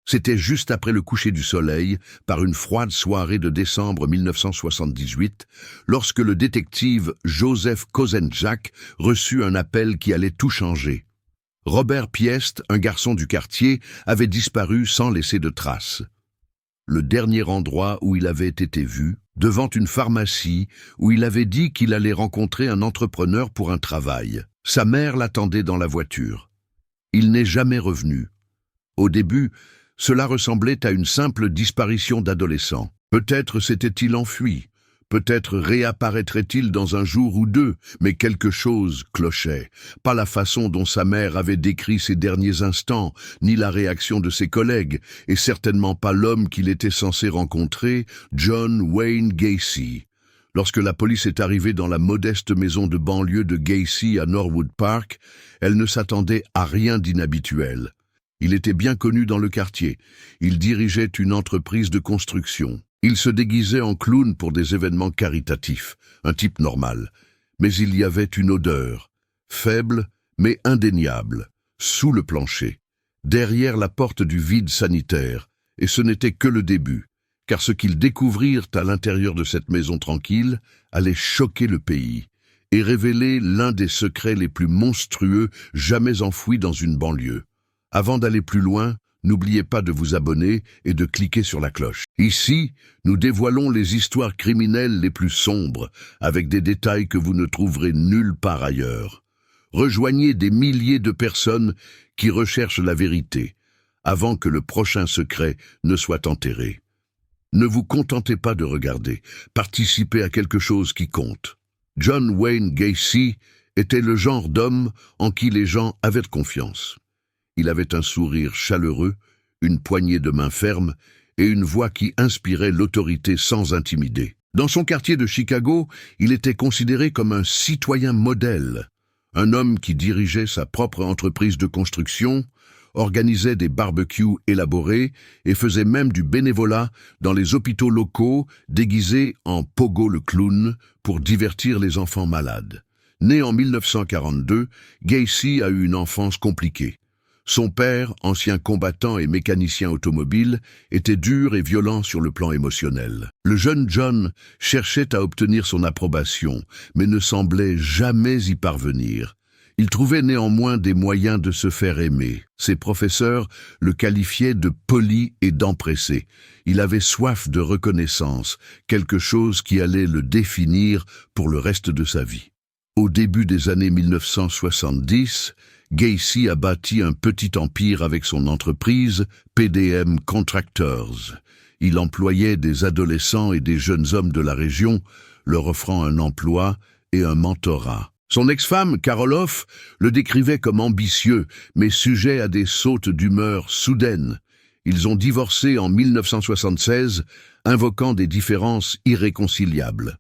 C'était juste après le coucher du soleil, par une froide soirée de décembre 1978, lorsque le détective Joseph Kozenczak reçut un appel qui allait tout changer. Robert Piest, un garçon du quartier, avait disparu sans laisser de traces. Le dernier endroit où il avait été vu, devant une pharmacie où il avait dit qu'il allait rencontrer un entrepreneur pour un travail. Sa mère l'attendait dans la voiture. Il n'est jamais revenu. Au début, cela ressemblait à une simple disparition d'adolescent. Peut-être s'était-il enfui, peut-être réapparaîtrait-il dans un jour ou deux, mais quelque chose clochait. Pas la façon dont sa mère avait décrit ses derniers instants, ni la réaction de ses collègues, et certainement pas l'homme qu'il était censé rencontrer, John Wayne Gacy. Lorsque la police est arrivée dans la modeste maison de banlieue de Gacy à Norwood Park, elle ne s'attendait à rien d'inhabituel. Il était bien connu dans le quartier. Il dirigeait une entreprise de construction. Il se déguisait en clown pour des événements caritatifs, un type normal. Mais il y avait une odeur, faible mais indéniable, sous le plancher, derrière la porte du vide sanitaire, et ce n'était que le début, car ce qu'ils découvrirent à l'intérieur de cette maison tranquille allait choquer le pays et révéler l'un des secrets les plus monstrueux jamais enfouis dans une banlieue. Avant d'aller plus loin, n'oubliez pas de vous abonner et de cliquer sur la cloche. Ici, nous dévoilons les histoires criminelles les plus sombres, avec des détails que vous ne trouverez nulle part ailleurs. Rejoignez des milliers de personnes qui recherchent la vérité, avant que le prochain secret ne soit enterré. Ne vous contentez pas de regarder, participez à quelque chose qui compte. John Wayne Gacy était le genre d'homme en qui les gens avaient confiance. Il avait un sourire chaleureux, une poignée de main ferme et une voix qui inspirait l'autorité sans intimider. Dans son quartier de Chicago, il était considéré comme un citoyen modèle, un homme qui dirigeait sa propre entreprise de construction, organisait des barbecues élaborés et faisait même du bénévolat dans les hôpitaux locaux déguisé en Pogo le clown pour divertir les enfants malades. Né en 1942, Gacy a eu une enfance compliquée. Son père, ancien combattant et mécanicien automobile, était dur et violent sur le plan émotionnel. Le jeune John cherchait à obtenir son approbation, mais ne semblait jamais y parvenir. Il trouvait néanmoins des moyens de se faire aimer. Ses professeurs le qualifiaient de poli et d'empressé. Il avait soif de reconnaissance, quelque chose qui allait le définir pour le reste de sa vie. Au début des années 1970, Gacy a bâti un petit empire avec son entreprise PDM Contractors. Il employait des adolescents et des jeunes hommes de la région, leur offrant un emploi et un mentorat. Son ex-femme, Carol Hoff, le décrivait comme ambitieux, mais sujet à des sautes d'humeur soudaines. Ils ont divorcé en 1976, invoquant des différences irréconciliables.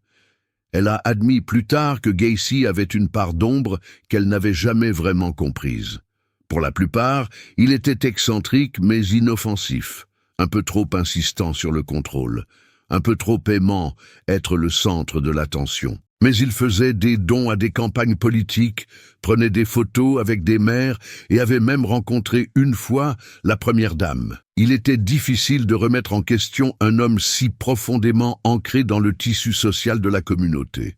Elle a admis plus tard que Gacy avait une part d'ombre qu'elle n'avait jamais vraiment comprise. Pour la plupart, il était excentrique mais inoffensif, un peu trop insistant sur le contrôle, un peu trop aimant être le centre de l'attention. Mais il faisait des dons à des campagnes politiques, prenait des photos avec des maires et avait même rencontré une fois la première dame. Il était difficile de remettre en question un homme si profondément ancré dans le tissu social de la communauté.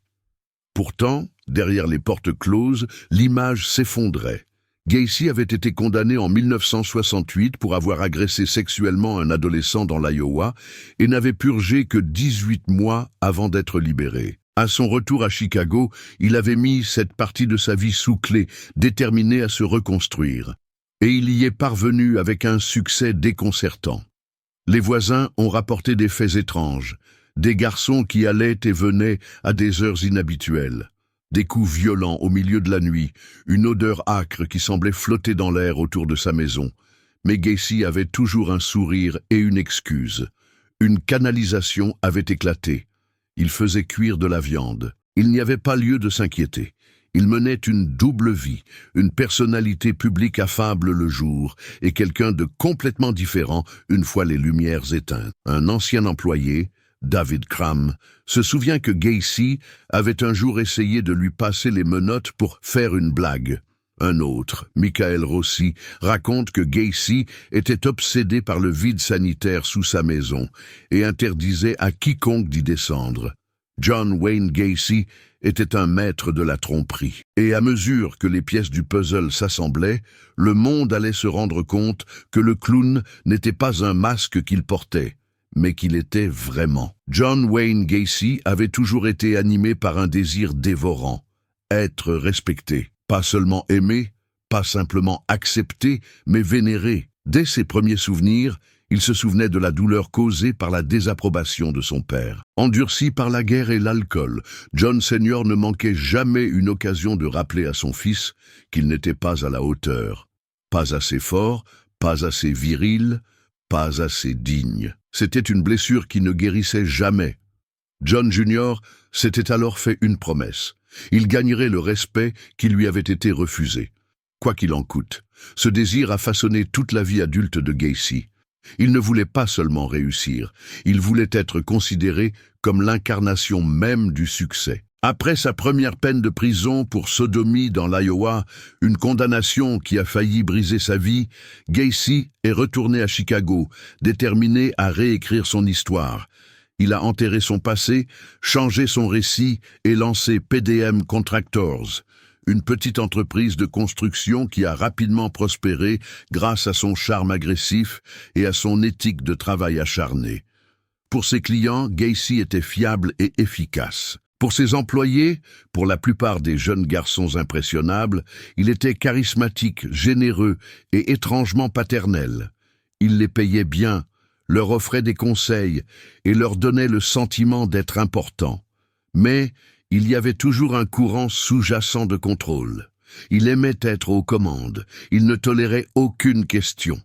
Pourtant, derrière les portes closes, l'image s'effondrait. Gacy avait été condamné en 1968 pour avoir agressé sexuellement un adolescent dans l'Iowa et n'avait purgé que 18 mois avant d'être libéré. À son retour à Chicago, il avait mis cette partie de sa vie sous clé, déterminé à se reconstruire. Et il y est parvenu avec un succès déconcertant. Les voisins ont rapporté des faits étranges, des garçons qui allaient et venaient à des heures inhabituelles, des coups violents au milieu de la nuit, une odeur âcre qui semblait flotter dans l'air autour de sa maison. Mais Gacy avait toujours un sourire et une excuse. Une canalisation avait éclaté. Il faisait cuire de la viande. Il n'y avait pas lieu de s'inquiéter. Il menait une double vie, une personnalité publique affable le jour et quelqu'un de complètement différent une fois les lumières éteintes. Un ancien employé, David Cram, se souvient que Gacy avait un jour essayé de lui passer les menottes pour faire une blague. Un autre, Michael Rossi, raconte que Gacy était obsédé par le vide sanitaire sous sa maison et interdisait à quiconque d'y descendre. John Wayne Gacy était un maître de la tromperie. Et à mesure que les pièces du puzzle s'assemblaient, le monde allait se rendre compte que le clown n'était pas un masque qu'il portait, mais qu'il était vraiment. John Wayne Gacy avait toujours été animé par un désir dévorant, être respecté. Pas seulement aimé, pas simplement accepté, mais vénéré. Dès ses premiers souvenirs, il se souvenait de la douleur causée par la désapprobation de son père. Endurci par la guerre et l'alcool, John Senior ne manquait jamais une occasion de rappeler à son fils qu'il n'était pas à la hauteur. Pas assez fort, pas assez viril, pas assez digne. C'était une blessure qui ne guérissait jamais. John Jr. s'était alors fait une promesse. Il gagnerait le respect qui lui avait été refusé. Quoi qu'il en coûte, ce désir a façonné toute la vie adulte de Gacy. Il ne voulait pas seulement réussir, il voulait être considéré comme l'incarnation même du succès. Après sa première peine de prison pour sodomie dans l'Iowa, une condamnation qui a failli briser sa vie, Gacy est retourné à Chicago, déterminé à réécrire son histoire. Il a enterré son passé, changé son récit et lancé PDM Contractors, une petite entreprise de construction qui a rapidement prospéré grâce à son charme agressif et à son éthique de travail acharné. Pour ses clients, Gacy était fiable et efficace. Pour ses employés, pour la plupart des jeunes garçons impressionnables, il était charismatique, généreux et étrangement paternel. Il les payait bien, leur offrait des conseils et leur donnait le sentiment d'être important. Mais il y avait toujours un courant sous-jacent de contrôle. Il aimait être aux commandes, il ne tolérait aucune question.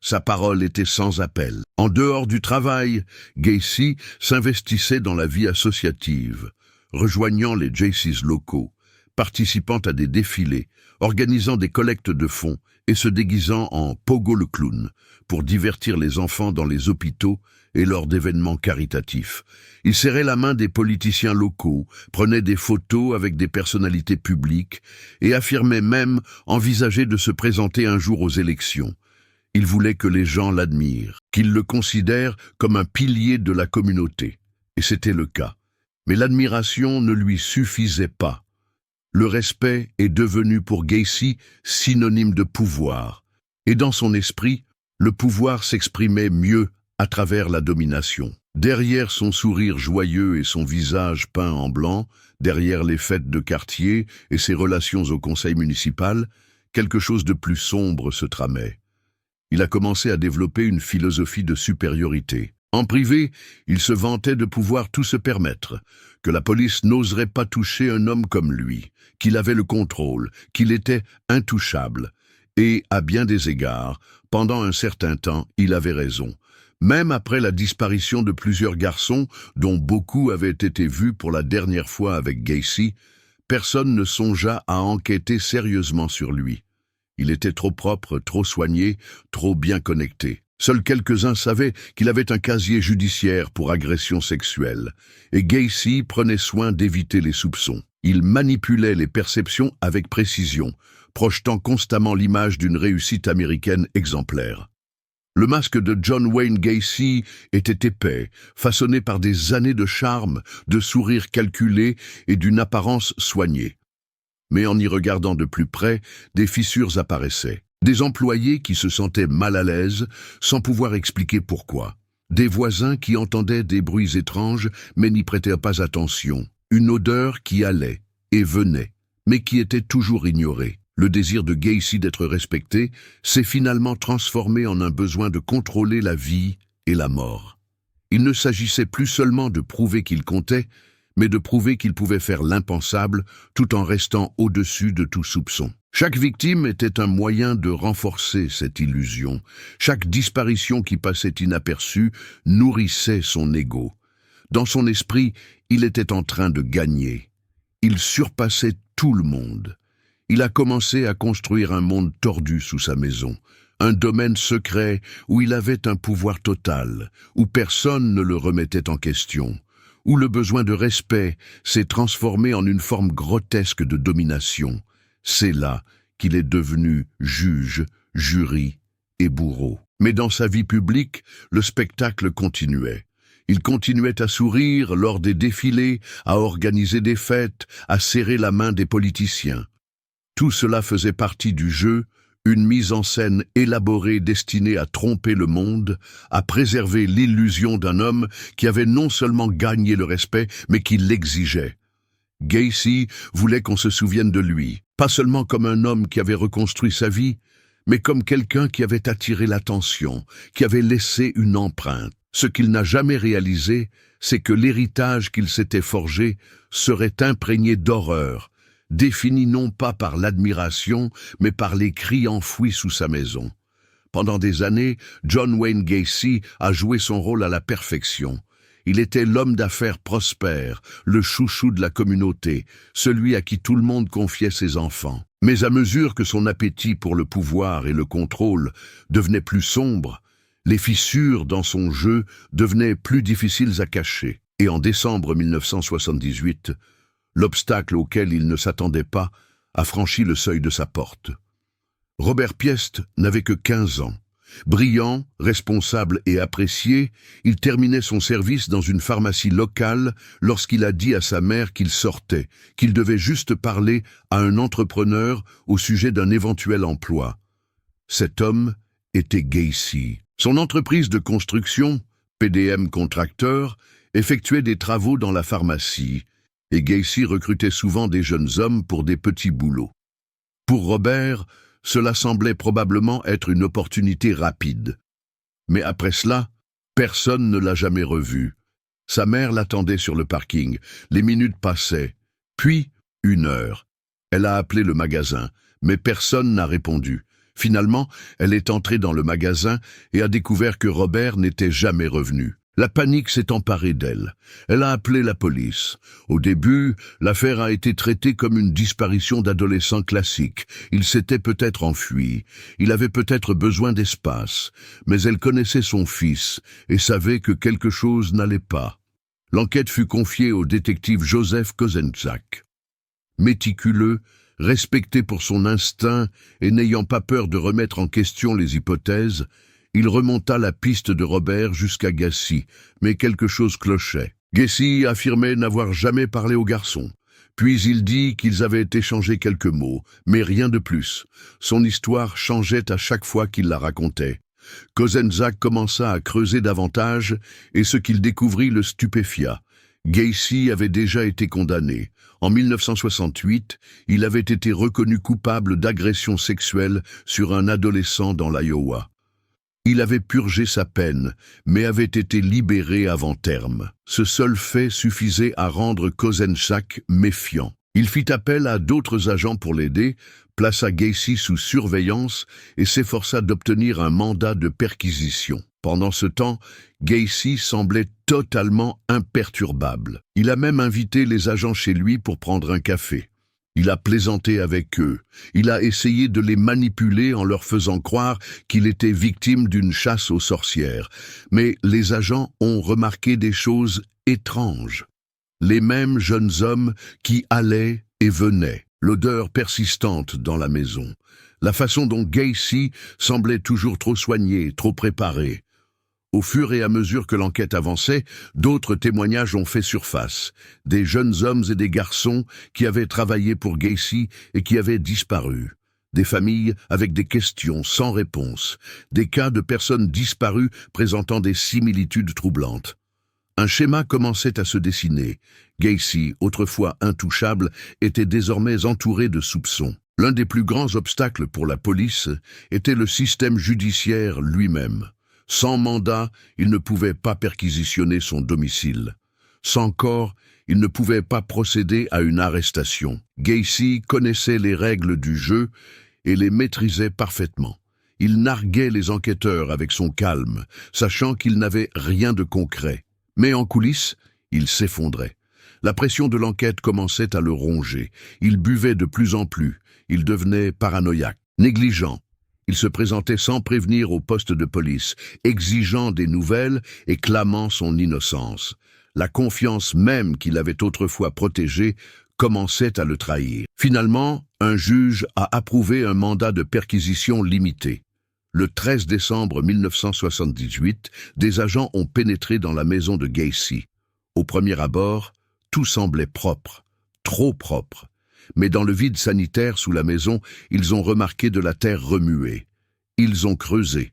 Sa parole était sans appel. En dehors du travail, Gacy s'investissait dans la vie associative, rejoignant les Jaycees locaux, participant à des défilés, organisant des collectes de fonds et se déguisant en Pogo le clown pour divertir les enfants dans les hôpitaux et lors d'événements caritatifs. Il serrait la main des politiciens locaux, prenait des photos avec des personnalités publiques et affirmait même envisager de se présenter un jour aux élections. Il voulait que les gens l'admirent, qu'ils le considèrent comme un pilier de la communauté. Et c'était le cas. Mais l'admiration ne lui suffisait pas. Le respect est devenu pour Gacy synonyme de pouvoir. Et dans son esprit, le pouvoir s'exprimait mieux à travers la domination. Derrière son sourire joyeux et son visage peint en blanc, derrière les fêtes de quartier et ses relations au conseil municipal, quelque chose de plus sombre se tramait. Il a commencé à développer une philosophie de supériorité. En privé, il se vantait de pouvoir tout se permettre, que la police n'oserait pas toucher un homme comme lui, qu'il avait le contrôle, qu'il était intouchable. Et, à bien des égards, pendant un certain temps, il avait raison. Même après la disparition de plusieurs garçons, dont beaucoup avaient été vus pour la dernière fois avec Gacy, personne ne songea à enquêter sérieusement sur lui. Il était trop propre, trop soigné, trop bien connecté. Seuls quelques-uns savaient qu'il avait un casier judiciaire pour agression sexuelle, et Gacy prenait soin d'éviter les soupçons. Il manipulait les perceptions avec précision, projetant constamment l'image d'une réussite américaine exemplaire. Le masque de John Wayne Gacy était épais, façonné par des années de charme, de sourires calculés et d'une apparence soignée. Mais en y regardant de plus près, des fissures apparaissaient. Des employés qui se sentaient mal à l'aise, sans pouvoir expliquer pourquoi. Des voisins qui entendaient des bruits étranges, mais n'y prêtaient pas attention. Une odeur qui allait et venait, mais qui était toujours ignorée. Le désir de Gacy d'être respecté s'est finalement transformé en un besoin de contrôler la vie et la mort. Il ne s'agissait plus seulement de prouver qu'il comptait, mais de prouver qu'il pouvait faire l'impensable tout en restant au-dessus de tout soupçon. Chaque victime était un moyen de renforcer cette illusion. Chaque disparition qui passait inaperçue nourrissait son ego. Dans son esprit, il était en train de gagner. Il surpassait tout le monde. Il a commencé à construire un monde tordu sous sa maison, un domaine secret où il avait un pouvoir total, où personne ne le remettait en question, où le besoin de respect s'est transformé en une forme grotesque de domination. C'est là qu'il est devenu juge, jury et bourreau. Mais dans sa vie publique, le spectacle continuait. Il continuait à sourire lors des défilés, à organiser des fêtes, à serrer la main des politiciens. Tout cela faisait partie du jeu, une mise en scène élaborée destinée à tromper le monde, à préserver l'illusion d'un homme qui avait non seulement gagné le respect, mais qui l'exigeait. Gacy voulait qu'on se souvienne de lui, pas seulement comme un homme qui avait reconstruit sa vie, mais comme quelqu'un qui avait attiré l'attention, qui avait laissé une empreinte. Ce qu'il n'a jamais réalisé, c'est que l'héritage qu'il s'était forgé serait imprégné d'horreur, défini non pas par l'admiration, mais par les cris enfouis sous sa maison. Pendant des années, John Wayne Gacy a joué son rôle à la perfection. Il était l'homme d'affaires prospère, le chouchou de la communauté, celui à qui tout le monde confiait ses enfants. Mais à mesure que son appétit pour le pouvoir et le contrôle devenait plus sombre, les fissures dans son jeu devenaient plus difficiles à cacher. Et en décembre 1978, l'obstacle auquel il ne s'attendait pas a franchi le seuil de sa porte. Robert Piest n'avait que 15 ans. Brillant, responsable et apprécié, il terminait son service dans une pharmacie locale lorsqu'il a dit à sa mère qu'il sortait, qu'il devait juste parler à un entrepreneur au sujet d'un éventuel emploi. Cet homme était Gacy. Son entreprise de construction, PDM Contracteur, effectuait des travaux dans la pharmacie, et Gacy recrutait souvent des jeunes hommes pour des petits boulots. Pour Robert, cela semblait probablement être une opportunité rapide. Mais après cela, personne ne l'a jamais revu. Sa mère l'attendait sur le parking. Les minutes passaient. Puis, 1 heure. Elle a appelé le magasin, mais personne n'a répondu. Finalement, elle est entrée dans le magasin et a découvert que Robert n'était jamais revenu. La panique s'est emparée d'elle. Elle a appelé la police. Au début, l'affaire a été traitée comme une disparition d'adolescent classique. Il s'était peut-être enfui. Il avait peut-être besoin d'espace. Mais elle connaissait son fils et savait que quelque chose n'allait pas. L'enquête fut confiée au détective Joseph Kozenczak. Méticuleux, respecté pour son instinct et n'ayant pas peur de remettre en question les hypothèses, il remonta la piste de Robert jusqu'à Gacy, mais quelque chose clochait. Gacy affirmait n'avoir jamais parlé au garçon. Puis il dit qu'ils avaient échangé quelques mots, mais rien de plus. Son histoire changeait à chaque fois qu'il la racontait. Kozenczak commença à creuser davantage, et ce qu'il découvrit le stupéfia. Gacy avait déjà été condamné. En 1968, il avait été reconnu coupable d'agression sexuelle sur un adolescent dans l'Iowa. Il avait purgé sa peine, mais avait été libéré avant terme. Ce seul fait suffisait à rendre Kozenczak méfiant. Il fit appel à d'autres agents pour l'aider, plaça Gacy sous surveillance et s'efforça d'obtenir un mandat de perquisition. Pendant ce temps, Gacy semblait totalement imperturbable. Il a même invité les agents chez lui pour prendre un café. Il a plaisanté avec eux. Il a essayé de les manipuler en leur faisant croire qu'il était victime d'une chasse aux sorcières. Mais les agents ont remarqué des choses étranges. Les mêmes jeunes hommes qui allaient et venaient, l'odeur persistante dans la maison, la façon dont Gacy semblait toujours trop soigné, trop préparé. Au fur et à mesure que l'enquête avançait, d'autres témoignages ont fait surface. Des jeunes hommes et des garçons qui avaient travaillé pour Gacy et qui avaient disparu. Des familles avec des questions sans réponse. Des cas de personnes disparues présentant des similitudes troublantes. Un schéma commençait à se dessiner. Gacy, autrefois intouchable, était désormais entouré de soupçons. L'un des plus grands obstacles pour la police était le système judiciaire lui-même. Sans mandat, il ne pouvait pas perquisitionner son domicile. Sans corps, il ne pouvait pas procéder à une arrestation. Gacy connaissait les règles du jeu et les maîtrisait parfaitement. Il narguait les enquêteurs avec son calme, sachant qu'il n'avait rien de concret. Mais en coulisses, il s'effondrait. La pression de l'enquête commençait à le ronger. Il buvait de plus en plus. Il devenait paranoïaque, négligent. Il se présentait sans prévenir au poste de police, exigeant des nouvelles et clamant son innocence. La confiance même qu'il avait autrefois protégée commençait à le trahir. Finalement, un juge a approuvé un mandat de perquisition limité. Le 13 décembre 1978, des agents ont pénétré dans la maison de Gacy. Au premier abord, tout semblait propre, trop propre. Mais dans le vide sanitaire sous la maison, ils ont remarqué de la terre remuée. Ils ont creusé.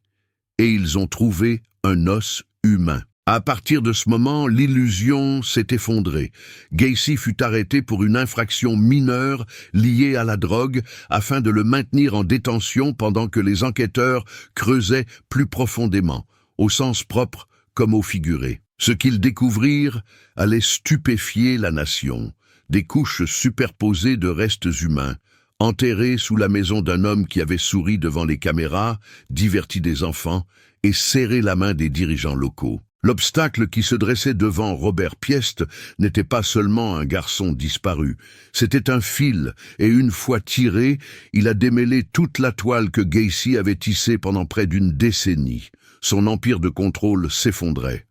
Et ils ont trouvé un os humain. À partir de ce moment, l'illusion s'est effondrée. Gacy fut arrêté pour une infraction mineure liée à la drogue afin de le maintenir en détention pendant que les enquêteurs creusaient plus profondément, au sens propre comme au figuré. Ce qu'ils découvrirent allait stupéfier la nation. Des couches superposées de restes humains, enterrés sous la maison d'un homme qui avait souri devant les caméras, diverti des enfants et serré la main des dirigeants locaux. L'obstacle qui se dressait devant Robert Piest n'était pas seulement un garçon disparu, c'était un fil, et une fois tiré, il a démêlé toute la toile que Gacy avait tissée pendant près d'une décennie. Son empire de contrôle s'effondrait.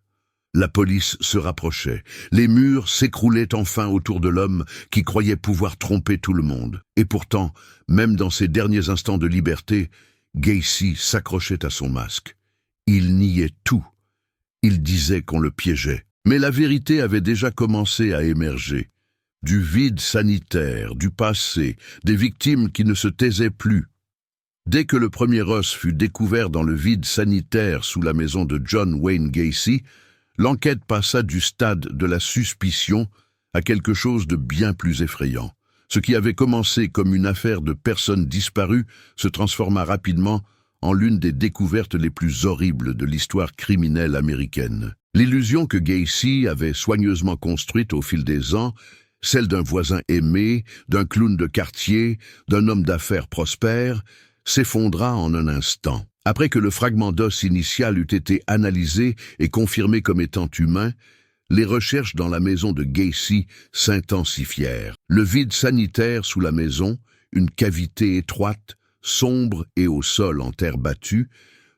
La police se rapprochait, les murs s'écroulaient enfin autour de l'homme qui croyait pouvoir tromper tout le monde. Et pourtant, même dans ses derniers instants de liberté, Gacy s'accrochait à son masque. Il niait tout. Il disait qu'on le piégeait. Mais la vérité avait déjà commencé à émerger. Du vide sanitaire, du passé, des victimes qui ne se taisaient plus. Dès que le premier os fut découvert dans le vide sanitaire sous la maison de John Wayne Gacy, l'enquête passa du stade de la suspicion à quelque chose de bien plus effrayant. Ce qui avait commencé comme une affaire de personnes disparues se transforma rapidement en l'une des découvertes les plus horribles de l'histoire criminelle américaine. L'illusion que Gacy avait soigneusement construite au fil des ans, celle d'un voisin aimé, d'un clown de quartier, d'un homme d'affaires prospère, s'effondra en un instant. Après que le fragment d'os initial eut été analysé et confirmé comme étant humain, les recherches dans la maison de Gacy s'intensifièrent. Le vide sanitaire sous la maison, une cavité étroite, sombre et au sol en terre battue,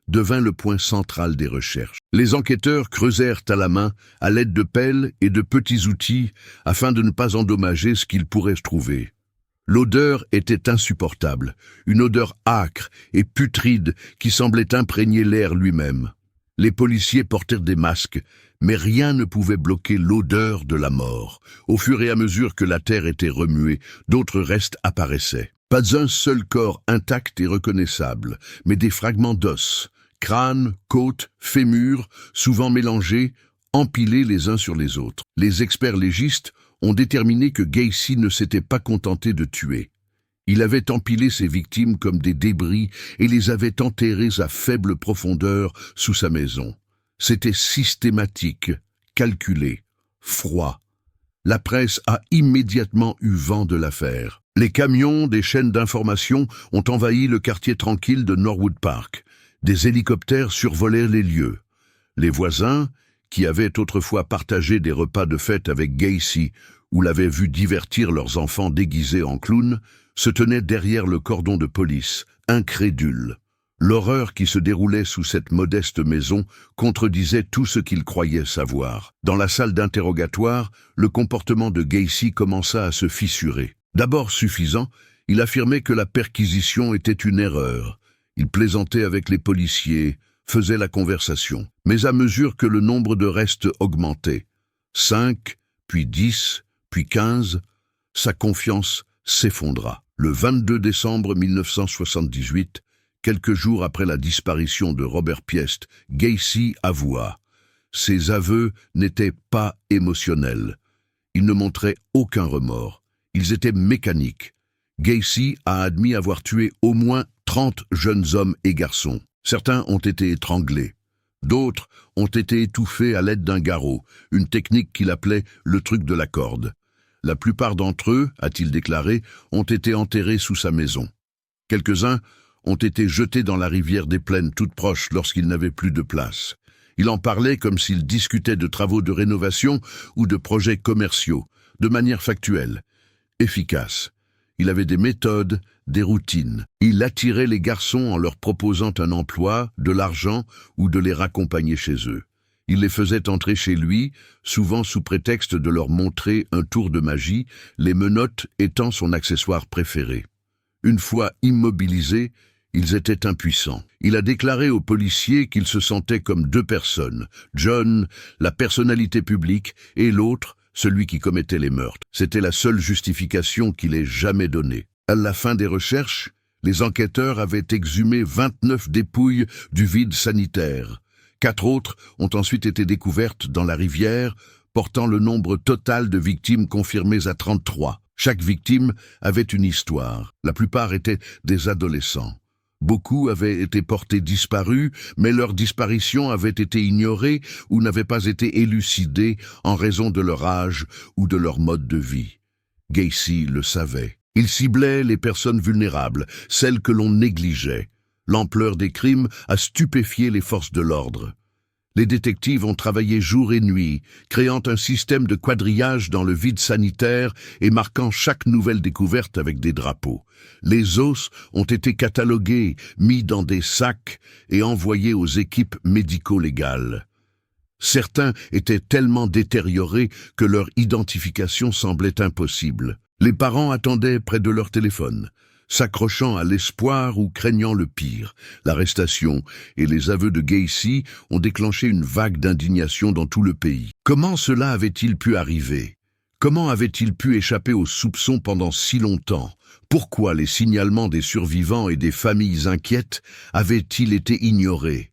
devint le point central des recherches. Les enquêteurs creusèrent à la main, à l'aide de pelles et de petits outils, afin de ne pas endommager ce qu'ils pourraient trouver. L'odeur était insupportable, une odeur âcre et putride qui semblait imprégner l'air lui-même. Les policiers portèrent des masques, mais rien ne pouvait bloquer l'odeur de la mort. Au fur et à mesure que la terre était remuée, d'autres restes apparaissaient. Pas un seul corps intact et reconnaissable, mais des fragments d'os, crâne, côte, fémur, souvent mélangés, empilés les uns sur les autres. Les experts légistes ont déterminé que Gacy ne s'était pas contenté de tuer. Il avait empilé ses victimes comme des débris et les avait enterrées à faible profondeur sous sa maison. C'était systématique, calculé, froid. La presse a immédiatement eu vent de l'affaire. Les camions des chaînes d'information ont envahi le quartier tranquille de Norwood Park. Des hélicoptères survolaient les lieux. Les voisins, qui avaient autrefois partagé des repas de fête avec Gacy ou l'avaient vu divertir leurs enfants déguisés en clowns, se tenaient derrière le cordon de police, incrédules. L'horreur qui se déroulait sous cette modeste maison contredisait tout ce qu'ils croyaient savoir. Dans la salle d'interrogatoire, le comportement de Gacy commença à se fissurer. D'abord suffisant, il affirmait que la perquisition était une erreur. Il plaisantait avec les policiers, faisait la conversation. Mais à mesure que le nombre de restes augmentait, 5, puis 10, puis 15, sa confiance s'effondra. Le 22 décembre 1978, quelques jours après la disparition de Robert Piest, Gacy avoua. Ses aveux n'étaient pas émotionnels. Il ne montrait aucun remords. Ils étaient mécaniques. Gacy a admis avoir tué au moins 30 jeunes hommes et garçons. Certains ont été étranglés. D'autres ont été étouffés à l'aide d'un garrot, une technique qu'il appelait le truc de la corde. La plupart d'entre eux, a-t-il déclaré, ont été enterrés sous sa maison. Quelques-uns ont été jetés dans la rivière des Plaines toute proche lorsqu'il n'avait plus de place. Il en parlait comme s'il discutait de travaux de rénovation ou de projets commerciaux, de manière factuelle, efficace. Il avait des méthodes, des routines. Il attirait les garçons en leur proposant un emploi, de l'argent ou de les raccompagner chez eux. Il les faisait entrer chez lui, souvent sous prétexte de leur montrer un tour de magie, les menottes étant son accessoire préféré. Une fois immobilisés, ils étaient impuissants. Il a déclaré aux policiers qu'il se sentait comme deux personnes, John, la personnalité publique, et l'autre, celui qui commettait les meurtres. C'était la seule justification qu'il ait jamais donnée. À la fin des recherches, les enquêteurs avaient exhumé 29 dépouilles du vide sanitaire. 4 autres ont ensuite été découvertes dans la rivière, portant le nombre total de victimes confirmées à 33. Chaque victime avait une histoire. La plupart étaient des adolescents. Beaucoup avaient été portés disparus, mais leur disparition avait été ignorée ou n'avait pas été élucidée en raison de leur âge ou de leur mode de vie. Gacy le savait. Il ciblait les personnes vulnérables, celles que l'on négligeait. L'ampleur des crimes a stupéfié les forces de l'ordre. Les détectives ont travaillé jour et nuit, créant un système de quadrillage dans le vide sanitaire et marquant chaque nouvelle découverte avec des drapeaux. Les os ont été catalogués, mis dans des sacs et envoyés aux équipes médico-légales. Certains étaient tellement détériorés que leur identification semblait impossible. Les parents attendaient près de leur téléphone, s'accrochant à l'espoir ou craignant le pire. L'arrestation et les aveux de Gacy ont déclenché une vague d'indignation dans tout le pays. Comment cela avait-il pu arriver? Comment avait-il pu échapper aux soupçons pendant si longtemps? Pourquoi les signalements des survivants et des familles inquiètes avaient-ils été ignorés?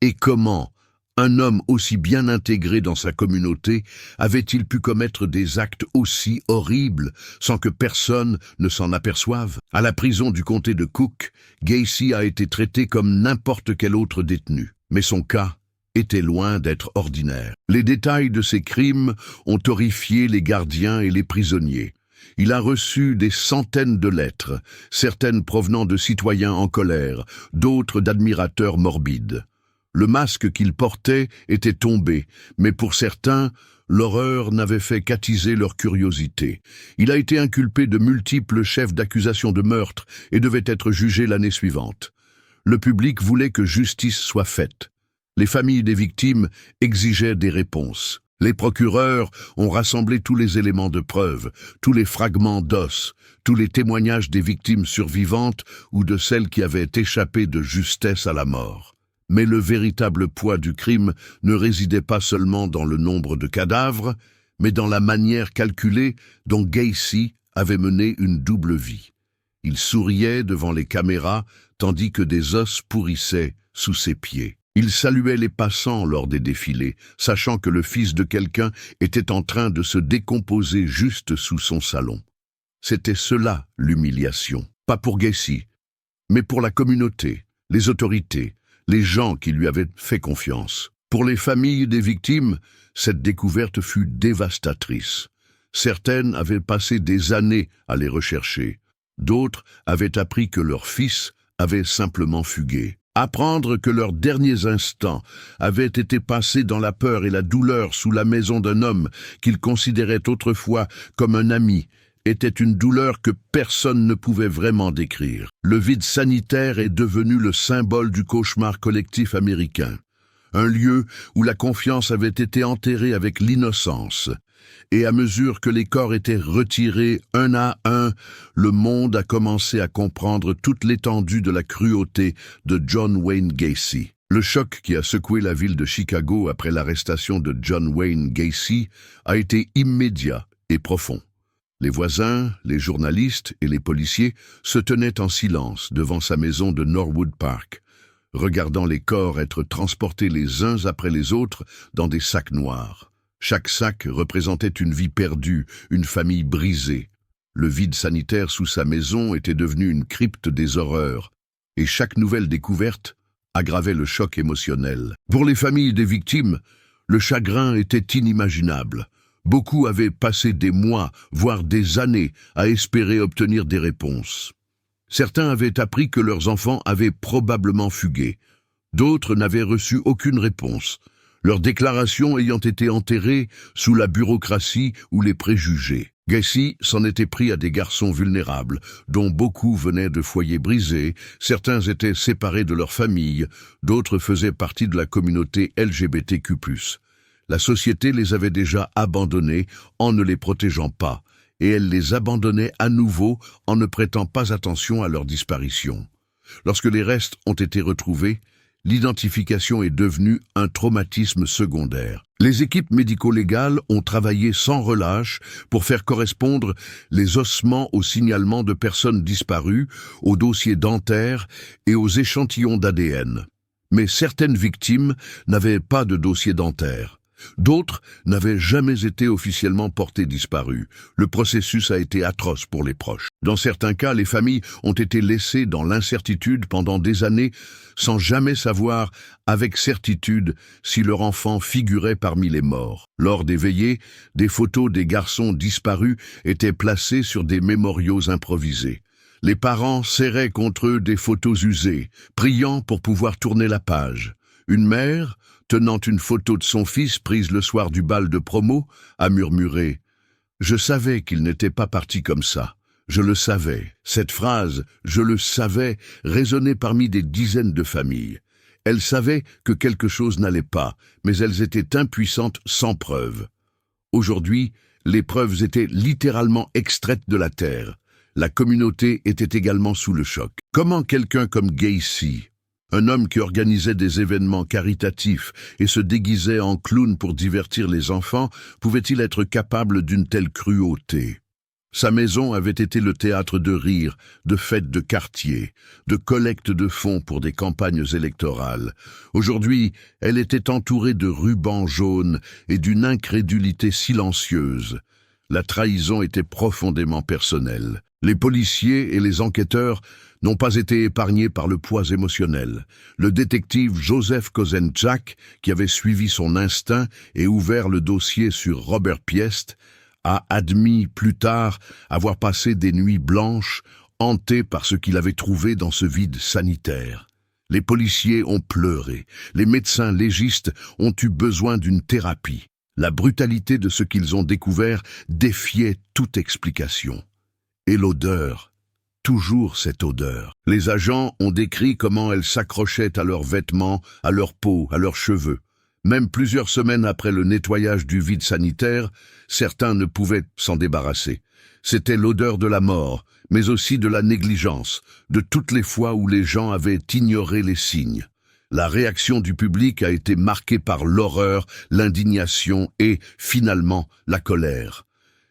Et comment un homme aussi bien intégré dans sa communauté avait-il pu commettre des actes aussi horribles sans que personne ne s'en aperçoive? À la prison du comté de Cook, Gacy a été traité comme n'importe quel autre détenu. Mais son cas était loin d'être ordinaire. Les détails de ses crimes ont horrifié les gardiens et les prisonniers. Il a reçu des centaines de lettres, certaines provenant de citoyens en colère, d'autres d'admirateurs morbides. Le masque qu'il portait était tombé, mais pour certains, l'horreur n'avait fait qu'attiser leur curiosité. Il a été inculpé de multiples chefs d'accusation de meurtre et devait être jugé l'année suivante. Le public voulait que justice soit faite. Les familles des victimes exigeaient des réponses. Les procureurs ont rassemblé tous les éléments de preuve, tous les fragments d'os, tous les témoignages des victimes survivantes ou de celles qui avaient échappé de justesse à la mort. Mais le véritable poids du crime ne résidait pas seulement dans le nombre de cadavres, mais dans la manière calculée dont Gacy avait mené une double vie. Il souriait devant les caméras, tandis que des os pourrissaient sous ses pieds. Il saluait les passants lors des défilés, sachant que le fils de quelqu'un était en train de se décomposer juste sous son salon. C'était cela, l'humiliation. Pas pour Gacy, mais pour la communauté, les autorités, les gens qui lui avaient fait confiance. Pour les familles des victimes, cette découverte fut dévastatrice. Certaines avaient passé des années à les rechercher. D'autres avaient appris que leur fils avait simplement fugué. Apprendre que leurs derniers instants avaient été passés dans la peur et la douleur sous la maison d'un homme qu'ils considéraient autrefois comme un ami était une douleur que personne ne pouvait vraiment décrire. Le vide sanitaire est devenu le symbole du cauchemar collectif américain, un lieu où la confiance avait été enterrée avec l'innocence. Et à mesure que les corps étaient retirés un à un, le monde a commencé à comprendre toute l'étendue de la cruauté de John Wayne Gacy. Le choc qui a secoué la ville de Chicago après l'arrestation de John Wayne Gacy a été immédiat et profond. Les voisins, les journalistes et les policiers se tenaient en silence devant sa maison de Norwood Park, regardant les corps être transportés les uns après les autres dans des sacs noirs. Chaque sac représentait une vie perdue, une famille brisée. Le vide sanitaire sous sa maison était devenu une crypte des horreurs, et chaque nouvelle découverte aggravait le choc émotionnel. Pour les familles des victimes, le chagrin était inimaginable. Beaucoup avaient passé des mois, voire des années, à espérer obtenir des réponses. Certains avaient appris que leurs enfants avaient probablement fugué. D'autres n'avaient reçu aucune réponse, leurs déclarations ayant été enterrées sous la bureaucratie ou les préjugés. Gacy s'en était pris à des garçons vulnérables, dont beaucoup venaient de foyers brisés, certains étaient séparés de leur famille, d'autres faisaient partie de la communauté LGBTQ+. La société les avait déjà abandonnés en ne les protégeant pas, et elle les abandonnait à nouveau en ne prêtant pas attention à leur disparition. Lorsque les restes ont été retrouvés, l'identification est devenue un traumatisme secondaire. Les équipes médico-légales ont travaillé sans relâche pour faire correspondre les ossements aux signalements de personnes disparues, aux dossiers dentaires et aux échantillons d'ADN. Mais certaines victimes n'avaient pas de dossier dentaire. D'autres n'avaient jamais été officiellement portées disparues. Le processus a été atroce pour les proches. Dans certains cas, les familles ont été laissées dans l'incertitude pendant des années sans jamais savoir avec certitude si leur enfant figurait parmi les morts. Lors des veillées, des photos des garçons disparus étaient placées sur des mémoriaux improvisés. Les parents serraient contre eux des photos usées, priant pour pouvoir tourner la page. Une mère, tenant une photo de son fils prise le soir du bal de promo, a murmuré « Je savais qu'il n'était pas parti comme ça. Je le savais. » Cette phrase « Je le savais » résonnait parmi des dizaines de familles. Elles savaient que quelque chose n'allait pas, mais elles étaient impuissantes sans preuve. Aujourd'hui, les preuves étaient littéralement extraites de la terre. La communauté était également sous le choc. Comment quelqu'un comme Gacy, un homme qui organisait des événements caritatifs et se déguisait en clown pour divertir les enfants, pouvait-il être capable d'une telle cruauté? Sa maison avait été le théâtre de rires, de fêtes de quartier, de collectes de fonds pour des campagnes électorales. Aujourd'hui, elle était entourée de rubans jaunes et d'une incrédulité silencieuse. La trahison était profondément personnelle. Les policiers et les enquêteurs n'ont pas été épargnés par le poids émotionnel. Le détective Józef Kozenczak, qui avait suivi son instinct et ouvert le dossier sur Robert Piest, a admis plus tard avoir passé des nuits blanches, hanté par ce qu'il avait trouvé dans ce vide sanitaire. Les policiers ont pleuré, les médecins légistes ont eu besoin d'une thérapie. La brutalité de ce qu'ils ont découvert défiait toute explication. Et l'odeur, toujours cette odeur. Les agents ont décrit comment elle s'accrochait à leurs vêtements, à leur peau, à leurs cheveux. Même plusieurs semaines après le nettoyage du vide sanitaire, certains ne pouvaient s'en débarrasser. C'était l'odeur de la mort, mais aussi de la négligence, de toutes les fois où les gens avaient ignoré les signes. La réaction du public a été marquée par l'horreur, l'indignation et, finalement, la colère.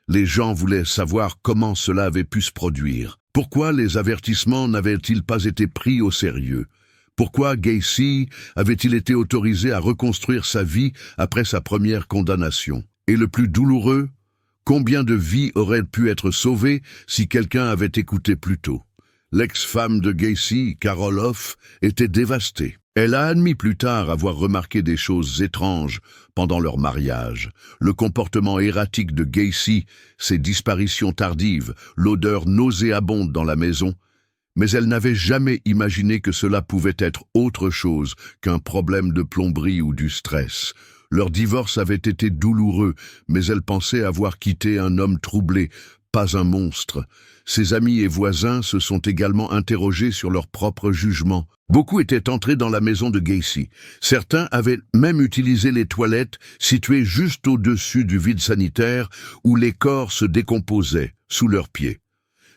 Les gens voulaient savoir comment cela avait pu se produire. Pourquoi les avertissements n'avaient-ils pas été pris au sérieux? Pourquoi Gacy avait-il été autorisé à reconstruire sa vie après sa première condamnation? Et le plus douloureux, combien de vies auraient pu être sauvées si quelqu'un avait écouté plus tôt? L'ex-femme de Gacy, Carol Hoff, était dévastée. Elle a admis plus tard avoir remarqué des choses étranges pendant leur mariage. Le comportement erratique de Gacy, ses disparitions tardives, l'odeur nauséabonde dans la maison, mais elle n'avait jamais imaginé que cela pouvait être autre chose qu'un problème de plomberie ou du stress. Leur divorce avait été douloureux, mais elle pensait avoir quitté un homme troublé, pas un monstre. Ses amis et voisins se sont également interrogés sur leur propre jugement. Beaucoup étaient entrés dans la maison de Gacy. Certains avaient même utilisé les toilettes situées juste au-dessus du vide sanitaire où les corps se décomposaient sous leurs pieds.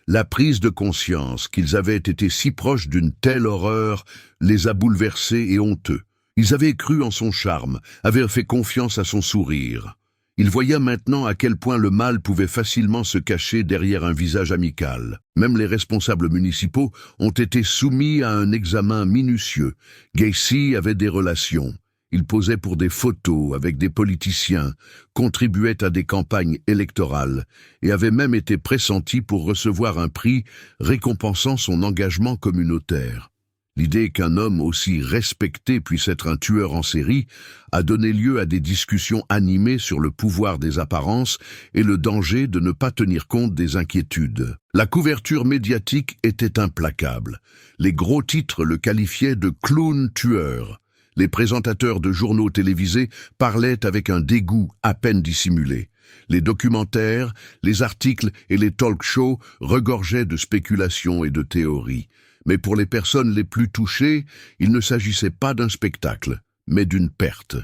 La prise de conscience qu'ils avaient été si proches d'une telle horreur les a bouleversés et honteux. Ils avaient cru en son charme, avaient fait confiance à son sourire. Ils voyaient maintenant à quel point le mal pouvait facilement se cacher derrière un visage amical. Même les responsables municipaux ont été soumis à un examen minutieux. Gacy avait des relations. Il posait pour des photos avec des politiciens, contribuait à des campagnes électorales et avait même été pressenti pour recevoir un prix récompensant son engagement communautaire. L'idée qu'un homme aussi respecté puisse être un tueur en série a donné lieu à des discussions animées sur le pouvoir des apparences et le danger de ne pas tenir compte des inquiétudes. La couverture médiatique était implacable. Les gros titres le qualifiaient de clown tueur. Les présentateurs de journaux télévisés parlaient avec un dégoût à peine dissimulé. Les documentaires, les articles et les talk-shows regorgeaient de spéculations et de théories. Mais pour les personnes les plus touchées, il ne s'agissait pas d'un spectacle, mais d'une perte.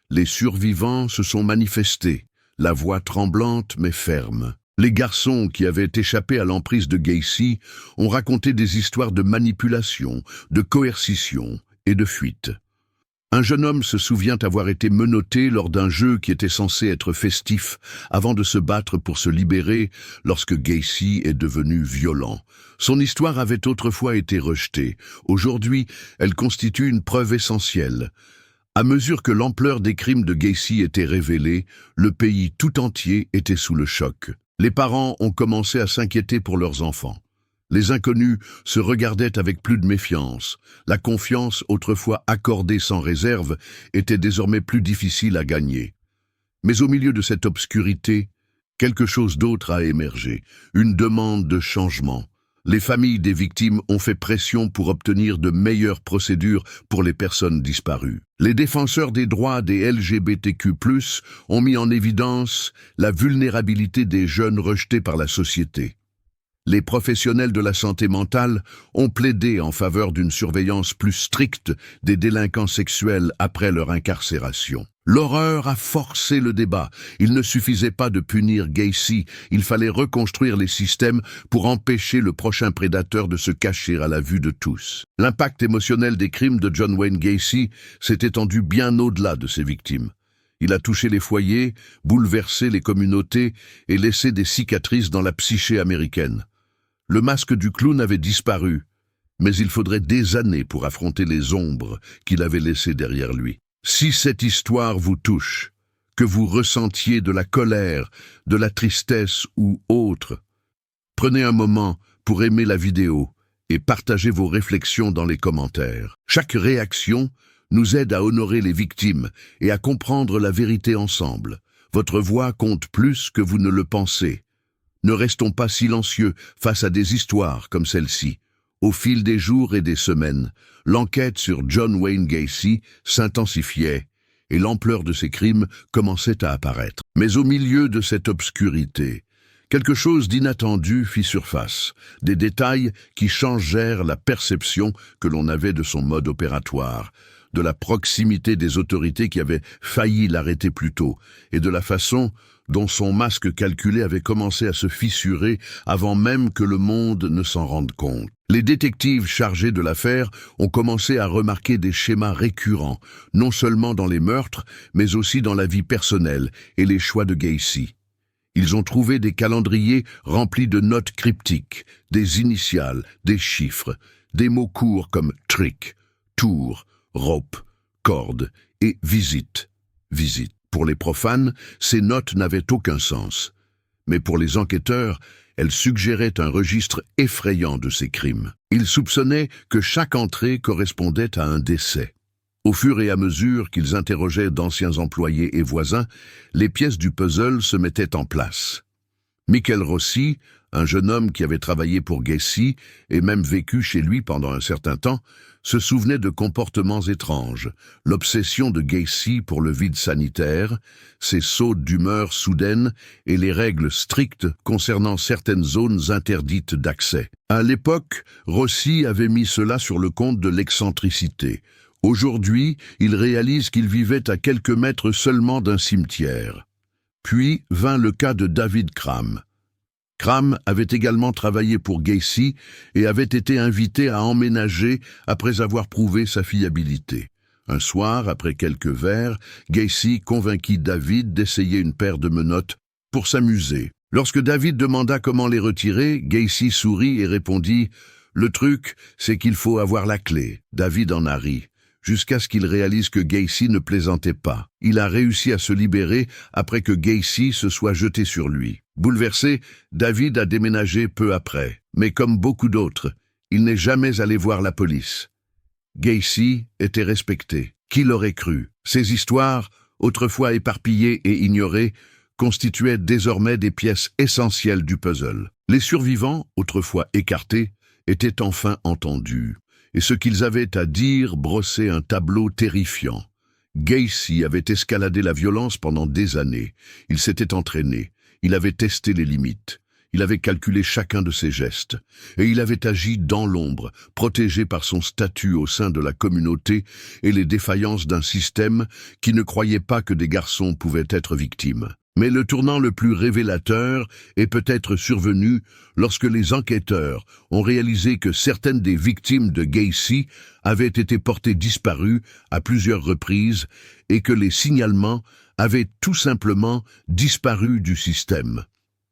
Les survivants se sont manifestés, la voix tremblante mais ferme. Les garçons qui avaient échappé à l'emprise de Gacy ont raconté des histoires de manipulation, de coercition et de fuite. Un jeune homme se souvient avoir été menotté lors d'un jeu qui était censé être festif avant de se battre pour se libérer lorsque Gacy est devenu violent. Son histoire avait autrefois été rejetée. Aujourd'hui, elle constitue une preuve essentielle. À mesure que l'ampleur des crimes de Gacy était révélée, le pays tout entier était sous le choc. Les parents ont commencé à s'inquiéter pour leurs enfants. Les inconnus se regardaient avec plus de méfiance. La confiance, autrefois accordée sans réserve, était désormais plus difficile à gagner. Mais au milieu de cette obscurité, quelque chose d'autre a émergé, une demande de changement. Les familles des victimes ont fait pression pour obtenir de meilleures procédures pour les personnes disparues. Les défenseurs des droits des LGBTQ+, ont mis en évidence la vulnérabilité des jeunes rejetés par la société. Les professionnels de la santé mentale ont plaidé en faveur d'une surveillance plus stricte des délinquants sexuels après leur incarcération. L'horreur a forcé le débat. Il ne suffisait pas de punir Gacy, il fallait reconstruire les systèmes pour empêcher le prochain prédateur de se cacher à la vue de tous. L'impact émotionnel des crimes de John Wayne Gacy s'est étendu bien au-delà de ses victimes. Il a touché les foyers, bouleversé les communautés et laissé des cicatrices dans la psyché américaine. Le masque du clown avait disparu, mais il faudrait des années pour affronter les ombres qu'il avait laissées derrière lui. Si cette histoire vous touche, que vous ressentiez de la colère, de la tristesse ou autre, prenez un moment pour aimer la vidéo et partagez vos réflexions dans les commentaires. Chaque réaction nous aide à honorer les victimes et à comprendre la vérité ensemble. Votre voix compte plus que vous ne le pensez. Ne restons pas silencieux face à des histoires comme celle-ci. Au fil des jours et des semaines, l'enquête sur John Wayne Gacy s'intensifiait et l'ampleur de ses crimes commençait à apparaître. Mais au milieu de cette obscurité, quelque chose d'inattendu fit surface, des détails qui changèrent la perception que l'on avait de son mode opératoire, de la proximité des autorités qui avaient failli l'arrêter plus tôt, et de la façon dont son masque calculé avait commencé à se fissurer avant même que le monde ne s'en rende compte. Les détectives chargés de l'affaire ont commencé à remarquer des schémas récurrents, non seulement dans les meurtres, mais aussi dans la vie personnelle et les choix de Gacy. Ils ont trouvé des calendriers remplis de notes cryptiques, des initiales, des chiffres, des mots courts comme « trick »,« tour », « rope »,« corde » et « visite ». Visite. Pour les profanes, ces notes n'avaient aucun sens. Mais pour les enquêteurs, elles suggéraient un registre effrayant de ces crimes. Ils soupçonnaient que chaque entrée correspondait à un décès. Au fur et à mesure qu'ils interrogeaient d'anciens employés et voisins, les pièces du puzzle se mettaient en place. Michael Rossi, un jeune homme qui avait travaillé pour Gacy et même vécu chez lui pendant un certain temps, se souvenait de comportements étranges, l'obsession de Gacy pour le vide sanitaire, ses sautes d'humeur soudaines et les règles strictes concernant certaines zones interdites d'accès. À l'époque, Rossi avait mis cela sur le compte de l'excentricité. Aujourd'hui, il réalise qu'il vivait à quelques mètres seulement d'un cimetière. Puis vint le cas de David Cram. Cram avait également travaillé pour Gacy et avait été invité à emménager après avoir prouvé sa fiabilité. Un soir, après quelques verres, Gacy convainquit David d'essayer une paire de menottes pour s'amuser. Lorsque David demanda comment les retirer, Gacy sourit et répondit « Le truc, c'est qu'il faut avoir la clé. » David en a ri, jusqu'à ce qu'il réalise que Gacy ne plaisantait pas. Il a réussi à se libérer après que Gacy se soit jeté sur lui. Bouleversé, David a déménagé peu après. Mais comme beaucoup d'autres, il n'est jamais allé voir la police. Gacy était respecté. Qui l'aurait cru? Ces histoires, autrefois éparpillées et ignorées, constituaient désormais des pièces essentielles du puzzle. Les survivants, autrefois écartés, étaient enfin entendus. Et ce qu'ils avaient à dire brossait un tableau terrifiant. Gacy avait escaladé la violence pendant des années. Il s'était entraîné. Il avait testé les limites. Il avait calculé chacun de ses gestes. Et il avait agi dans l'ombre, protégé par son statut au sein de la communauté et les défaillances d'un système qui ne croyait pas que des garçons pouvaient être victimes. Mais le tournant le plus révélateur est peut-être survenu lorsque les enquêteurs ont réalisé que certaines des victimes de Gacy avaient été portées disparues à plusieurs reprises et que les signalements avaient tout simplement disparu du système.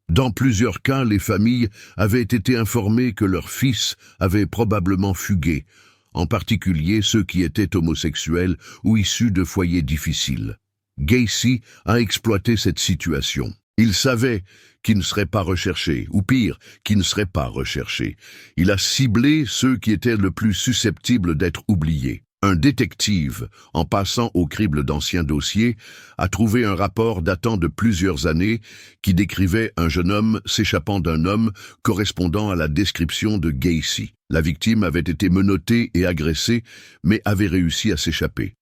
Dans plusieurs cas, les familles avaient été informées que leurs fils avaient probablement fugué, en particulier ceux qui étaient homosexuels ou issus de foyers difficiles. Gacy a exploité cette situation. Il savait qu'il ne serait pas recherché, ou pire, qu'il ne serait pas recherché. Il a ciblé ceux qui étaient le plus susceptibles d'être oubliés. Un détective, en passant au crible d'anciens dossiers, a trouvé un rapport datant de plusieurs années qui décrivait un jeune homme s'échappant d'un homme correspondant à la description de Gacy. La victime avait été menottée et agressée, mais avait réussi à s'échapper.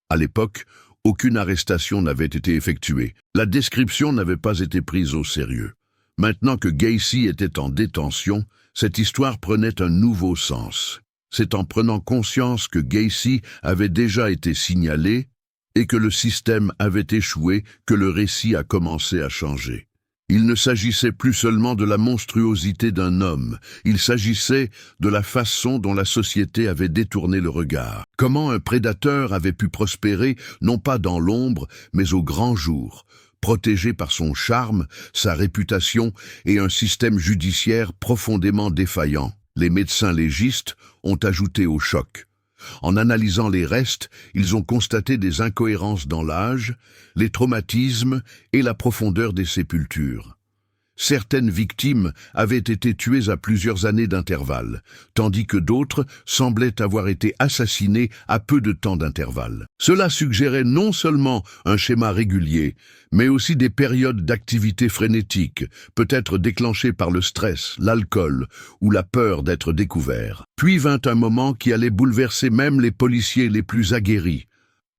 À l'époque, aucune arrestation n'avait été effectuée. La description n'avait pas été prise au sérieux. Maintenant que Gacy était en détention, cette histoire prenait un nouveau sens. C'est en prenant conscience que Gacy avait déjà été signalé et que le système avait échoué que le récit a commencé à changer. Il ne s'agissait plus seulement de la monstruosité d'un homme, il s'agissait de la façon dont la société avait détourné le regard. Comment un prédateur avait pu prospérer, non pas dans l'ombre, mais au grand jour, protégé par son charme, sa réputation et un système judiciaire profondément défaillant. Les médecins légistes ont ajouté au choc. En analysant les restes, ils ont constaté des incohérences dans l'âge, les traumatismes et la profondeur des sépultures. Certaines victimes avaient été tuées à plusieurs années d'intervalle, tandis que d'autres semblaient avoir été assassinées à peu de temps d'intervalle. Cela suggérait non seulement un schéma régulier, mais aussi des périodes d'activité frénétique, peut-être déclenchées par le stress, l'alcool ou la peur d'être découvert. Puis vint un moment qui allait bouleverser même les policiers les plus aguerris.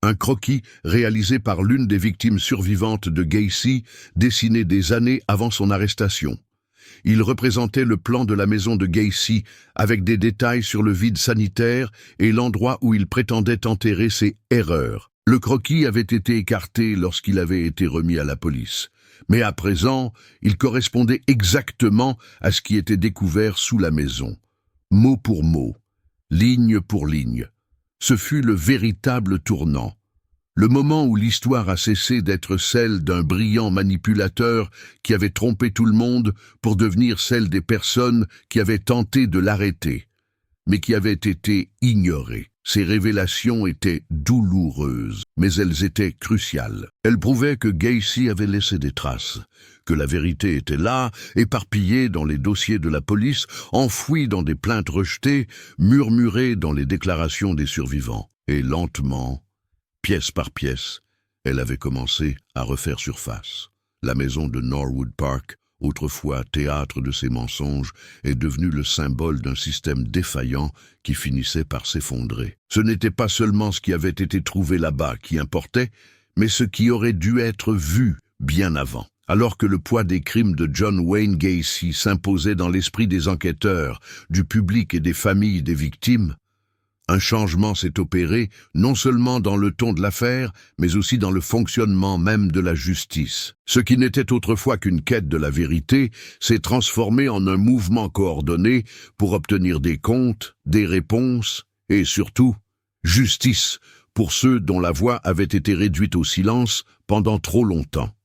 Un croquis réalisé par l'une des victimes survivantes de Gacy, dessiné des années avant son arrestation. Il représentait le plan de la maison de Gacy, avec des détails sur le vide sanitaire et l'endroit où il prétendait enterrer ses erreurs. Le croquis avait été écarté lorsqu'il avait été remis à la police. Mais à présent, il correspondait exactement à ce qui était découvert sous la maison. Mot pour mot, ligne pour ligne. Ce fut le véritable tournant. Le moment où l'histoire a cessé d'être celle d'un brillant manipulateur qui avait trompé tout le monde pour devenir celle des personnes qui avaient tenté de l'arrêter, mais qui avaient été ignorées. Ces révélations étaient douloureuses, mais elles étaient cruciales. Elles prouvaient que Gacy avait laissé des traces, que la vérité était là, éparpillée dans les dossiers de la police, enfouie dans des plaintes rejetées, murmurée dans les déclarations des survivants. Et lentement, pièce par pièce, elle avait commencé à refaire surface. La maison de Norwood Park, autrefois théâtre de ses mensonges, est devenue le symbole d'un système défaillant qui finissait par s'effondrer. Ce n'était pas seulement ce qui avait été trouvé là-bas qui importait, mais ce qui aurait dû être vu bien avant. Alors que le poids des crimes de John Wayne Gacy s'imposait dans l'esprit des enquêteurs, du public et des familles des victimes, un changement s'est opéré non seulement dans le ton de l'affaire, mais aussi dans le fonctionnement même de la justice. Ce qui n'était autrefois qu'une quête de la vérité s'est transformé en un mouvement coordonné pour obtenir des comptes, des réponses et surtout, justice pour ceux dont la voix avait été réduite au silence pendant trop longtemps.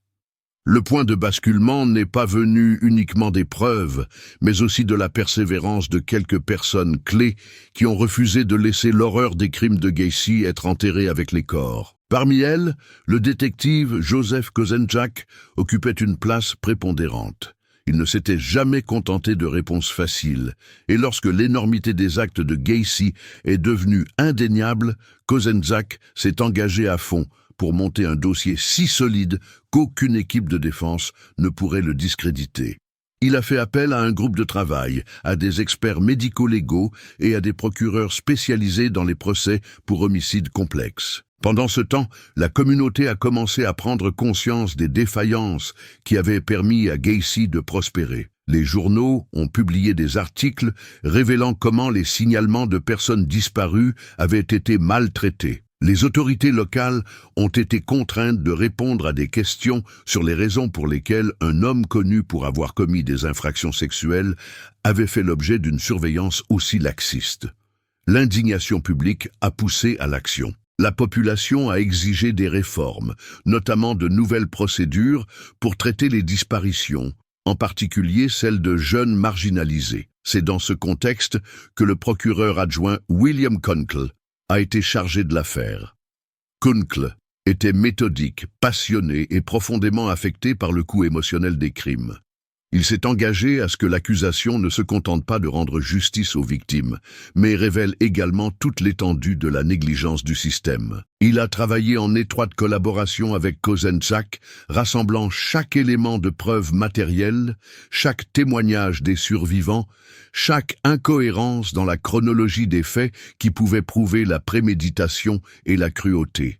Le point de basculement n'est pas venu uniquement des preuves, mais aussi de la persévérance de quelques personnes clés qui ont refusé de laisser l'horreur des crimes de Gacy être enterrée avec les corps. Parmi elles, le détective Joseph Kozenczak occupait une place prépondérante. Il ne s'était jamais contenté de réponses faciles, et lorsque l'énormité des actes de Gacy est devenue indéniable, Kozenczak s'est engagé à fond pour monter un dossier si solide qu'aucune équipe de défense ne pourrait le discréditer. Il a fait appel à un groupe de travail, à des experts médico-légaux et à des procureurs spécialisés dans les procès pour homicides complexes. Pendant ce temps, la communauté a commencé à prendre conscience des défaillances qui avaient permis à Gacy de prospérer. Les journaux ont publié des articles révélant comment les signalements de personnes disparues avaient été maltraités. Les autorités locales ont été contraintes de répondre à des questions sur les raisons pour lesquelles un homme connu pour avoir commis des infractions sexuelles avait fait l'objet d'une surveillance aussi laxiste. L'indignation publique a poussé à l'action. La population a exigé des réformes, notamment de nouvelles procédures pour traiter les disparitions, en particulier celles de jeunes marginalisés. C'est dans ce contexte que le procureur adjoint William Kunkel a été chargé de l'affaire. Kunkel était méthodique, passionné et profondément affecté par le coût émotionnel des crimes. Il s'est engagé à ce que l'accusation ne se contente pas de rendre justice aux victimes, mais révèle également toute l'étendue de la négligence du système. Il a travaillé en étroite collaboration avec Kozenczak, rassemblant chaque élément de preuve matérielle, chaque témoignage des survivants, chaque incohérence dans la chronologie des faits qui pouvait prouver la préméditation et la cruauté.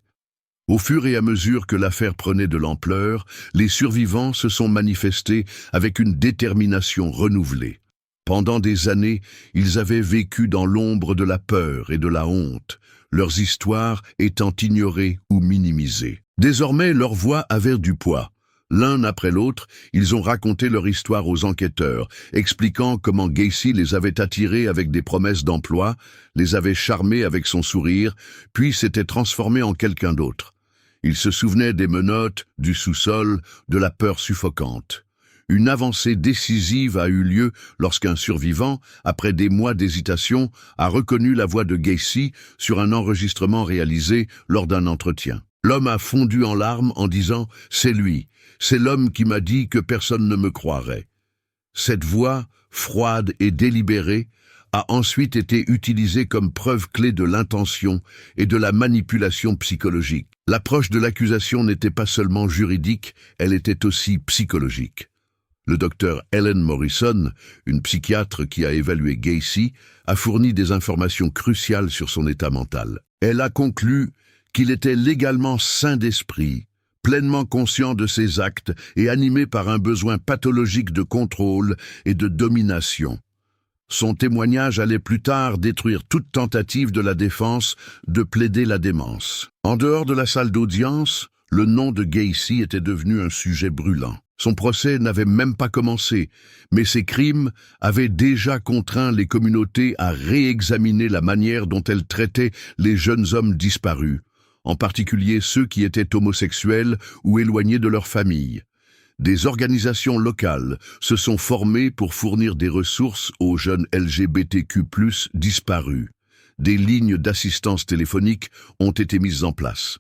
Au fur et à mesure que l'affaire prenait de l'ampleur, les survivants se sont manifestés avec une détermination renouvelée. Pendant des années, ils avaient vécu dans l'ombre de la peur et de la honte, leurs histoires étant ignorées ou minimisées. Désormais, leurs voix avaient du poids. L'un après l'autre, ils ont raconté leur histoire aux enquêteurs, expliquant comment Gacy les avait attirés avec des promesses d'emploi, les avait charmés avec son sourire, puis s'était transformé en quelqu'un d'autre. Ils se souvenaient des menottes, du sous-sol, de la peur suffocante. Une avancée décisive a eu lieu lorsqu'un survivant, après des mois d'hésitation, a reconnu la voix de Gacy sur un enregistrement réalisé lors d'un entretien. L'homme a fondu en larmes en disant « C'est lui, c'est l'homme qui m'a dit que personne ne me croirait ». Cette voix, froide et délibérée, a ensuite été utilisée comme preuve clé de l'intention et de la manipulation psychologique. L'approche de l'accusation n'était pas seulement juridique, elle était aussi psychologique. Le docteur Helen Morrison, une psychiatre qui a évalué Gacy, a fourni des informations cruciales sur son état mental. Elle a conclu qu'il était légalement sain d'esprit, pleinement conscient de ses actes et animé par un besoin pathologique de contrôle et de domination. Son témoignage allait plus tard détruire toute tentative de la défense de plaider la démence. En dehors de la salle d'audience, le nom de Gacy était devenu un sujet brûlant. Son procès n'avait même pas commencé, mais ses crimes avaient déjà contraint les communautés à réexaminer la manière dont elles traitaient les jeunes hommes disparus, en particulier ceux qui étaient homosexuels ou éloignés de leur famille. Des organisations locales se sont formées pour fournir des ressources aux jeunes LGBTQ+ disparus. Des lignes d'assistance téléphonique ont été mises en place.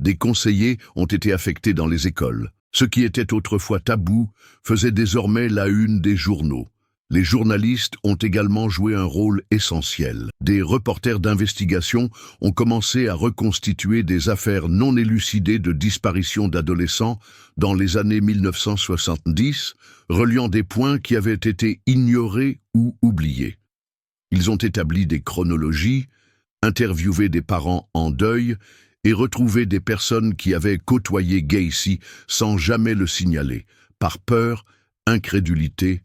Des conseillers ont été affectés dans les écoles. Ce qui était autrefois tabou faisait désormais la une des journaux. Les journalistes ont également joué un rôle essentiel. Des reporters d'investigation ont commencé à reconstituer des affaires non élucidées de disparition d'adolescents dans les années 1970, reliant des points qui avaient été ignorés ou oubliés. Ils ont établi des chronologies, interviewé des parents en deuil et retrouvé des personnes qui avaient côtoyé Gacy sans jamais le signaler, par peur, incrédulité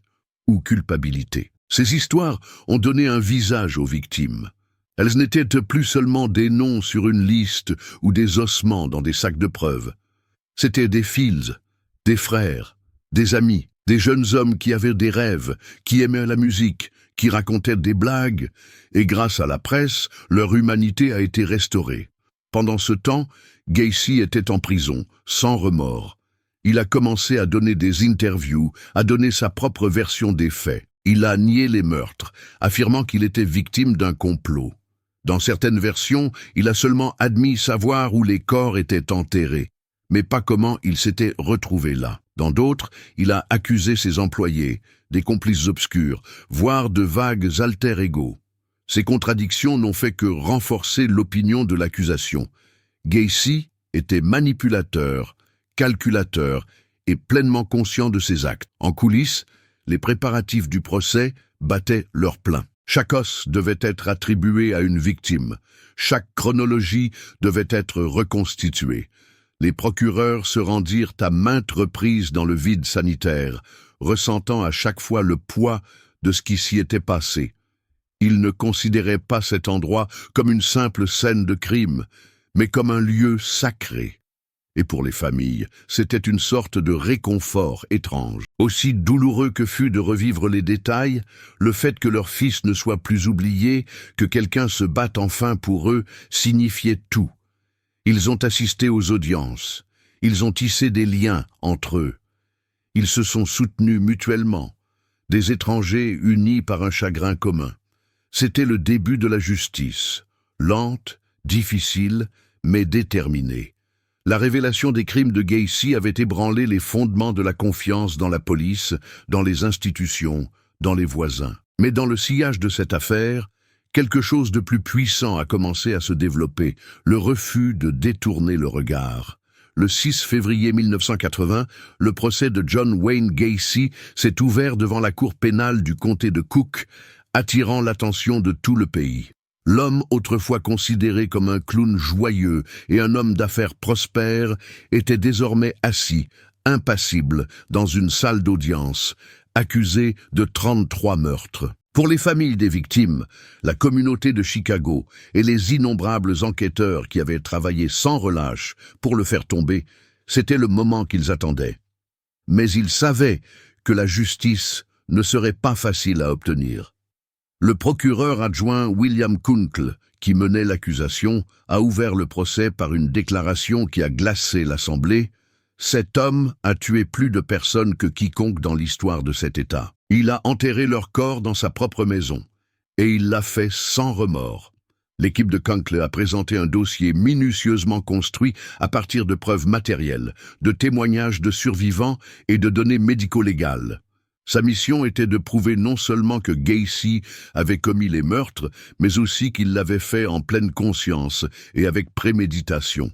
ou culpabilité. Ces histoires ont donné un visage aux victimes. Elles n'étaient plus seulement des noms sur une liste ou des ossements dans des sacs de preuves. C'étaient des fils, des frères, des amis, des jeunes hommes qui avaient des rêves, qui aimaient la musique, qui racontaient des blagues, et grâce à la presse, leur humanité a été restaurée. Pendant ce temps, Gacy était en prison, sans remords. Il a commencé à donner des interviews, à donner sa propre version des faits. Il a nié les meurtres, affirmant qu'il était victime d'un complot. Dans certaines versions, il a seulement admis savoir où les corps étaient enterrés, mais pas comment ils s'étaient retrouvés là. Dans d'autres, il a accusé ses employés, des complices obscurs, voire de vagues alter-ego. Ces contradictions n'ont fait que renforcer l'opinion de l'accusation. Gacy était manipulateur, calculateur et pleinement conscient de ses actes. En coulisses, Les préparatifs du procès battaient leur plein. Chaque os devait être attribué à une victime. Chaque chronologie devait être reconstituée. Les procureurs se rendirent à maintes reprises dans le vide sanitaire, ressentant à chaque fois le poids de ce qui s'y était passé. Ils ne considéraient pas cet endroit comme une simple scène de crime, mais comme un lieu sacré. Et pour les familles, c'était une sorte de réconfort étrange. Aussi douloureux que fut de revivre les détails, le fait que leur fils ne soit plus oublié, que quelqu'un se batte enfin pour eux, signifiait tout. Ils ont assisté aux audiences, ils ont tissé des liens entre eux. Ils se sont soutenus mutuellement, des étrangers unis par un chagrin commun. C'était le début de la justice, lente, difficile, mais déterminée. La révélation des crimes de Gacy avait ébranlé les fondements de la confiance dans la police, dans les institutions, dans les voisins. Mais dans le sillage de cette affaire, quelque chose de plus puissant a commencé à se développer, le refus de détourner le regard. Le 6 février 1980, le procès de John Wayne Gacy s'est ouvert devant la cour pénale du comté de Cook, attirant l'attention de tout le pays. L'homme autrefois considéré comme un clown joyeux et un homme d'affaires prospère était désormais assis, impassible, dans une salle d'audience, accusé de 33 meurtres. Pour les familles des victimes, la communauté de Chicago et les innombrables enquêteurs qui avaient travaillé sans relâche pour le faire tomber, c'était le moment qu'ils attendaient. Mais ils savaient que la justice ne serait pas facile à obtenir. Le procureur adjoint William Kunkel, qui menait l'accusation, a ouvert le procès par une déclaration qui a glacé l'Assemblée. Cet homme a tué plus de personnes que quiconque dans l'histoire de cet État. Il a enterré leur corps dans sa propre maison, et il l'a fait sans remords. L'équipe de Kunkel a présenté un dossier minutieusement construit à partir de preuves matérielles, de témoignages de survivants et de données médico-légales. Sa mission était de prouver non seulement que Gacy avait commis les meurtres, mais aussi qu'il l'avait fait en pleine conscience et avec préméditation.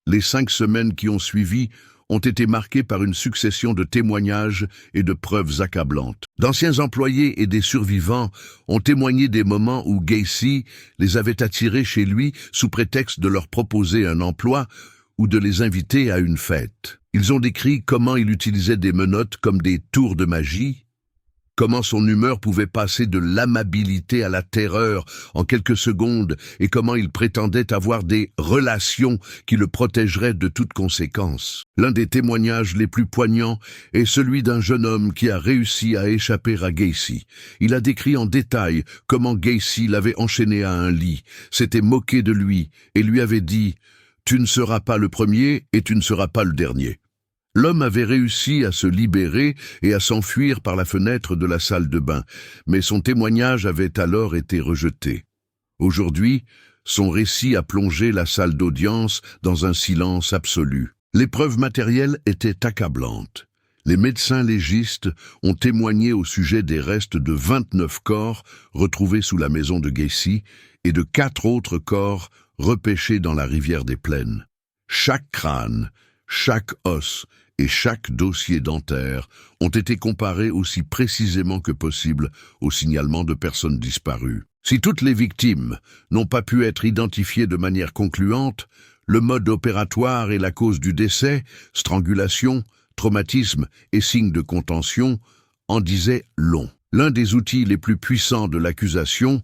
Les 5 semaines qui ont suivi ont été marquées par une succession de témoignages et de preuves accablantes. D'anciens employés et des survivants ont témoigné des moments où Gacy les avait attirés chez lui sous prétexte de leur proposer un emploi ou de les inviter à une fête. Ils ont décrit comment il utilisait des menottes comme des tours de magie, comment son humeur pouvait passer de l'amabilité à la terreur en quelques secondes et comment il prétendait avoir des relations qui le protégeraient de toute conséquence. L'un des témoignages les plus poignants est celui d'un jeune homme qui a réussi à échapper à Gacy. Il a décrit en détail comment Gacy l'avait enchaîné à un lit, s'était moqué de lui et lui avait dit « Tu ne seras pas le premier et tu ne seras pas le dernier ». L'homme avait réussi à se libérer et à s'enfuir par la fenêtre de la salle de bain, mais son témoignage avait alors été rejeté. Aujourd'hui, son récit a plongé la salle d'audience dans un silence absolu. Les preuves matérielles étaient accablantes. Les médecins légistes ont témoigné au sujet des restes de 29 corps retrouvés sous la maison de Gacy et de 4 autres corps repêchés dans la rivière des Plaines. Chaque crâne, chaque os et chaque dossier dentaire ont été comparés aussi précisément que possible au signalement de personnes disparues. Si toutes les victimes n'ont pas pu être identifiées de manière concluante, le mode opératoire et la cause du décès, strangulation, traumatisme et signes de contention, en disaient long. L'un des outils les plus puissants de l'accusation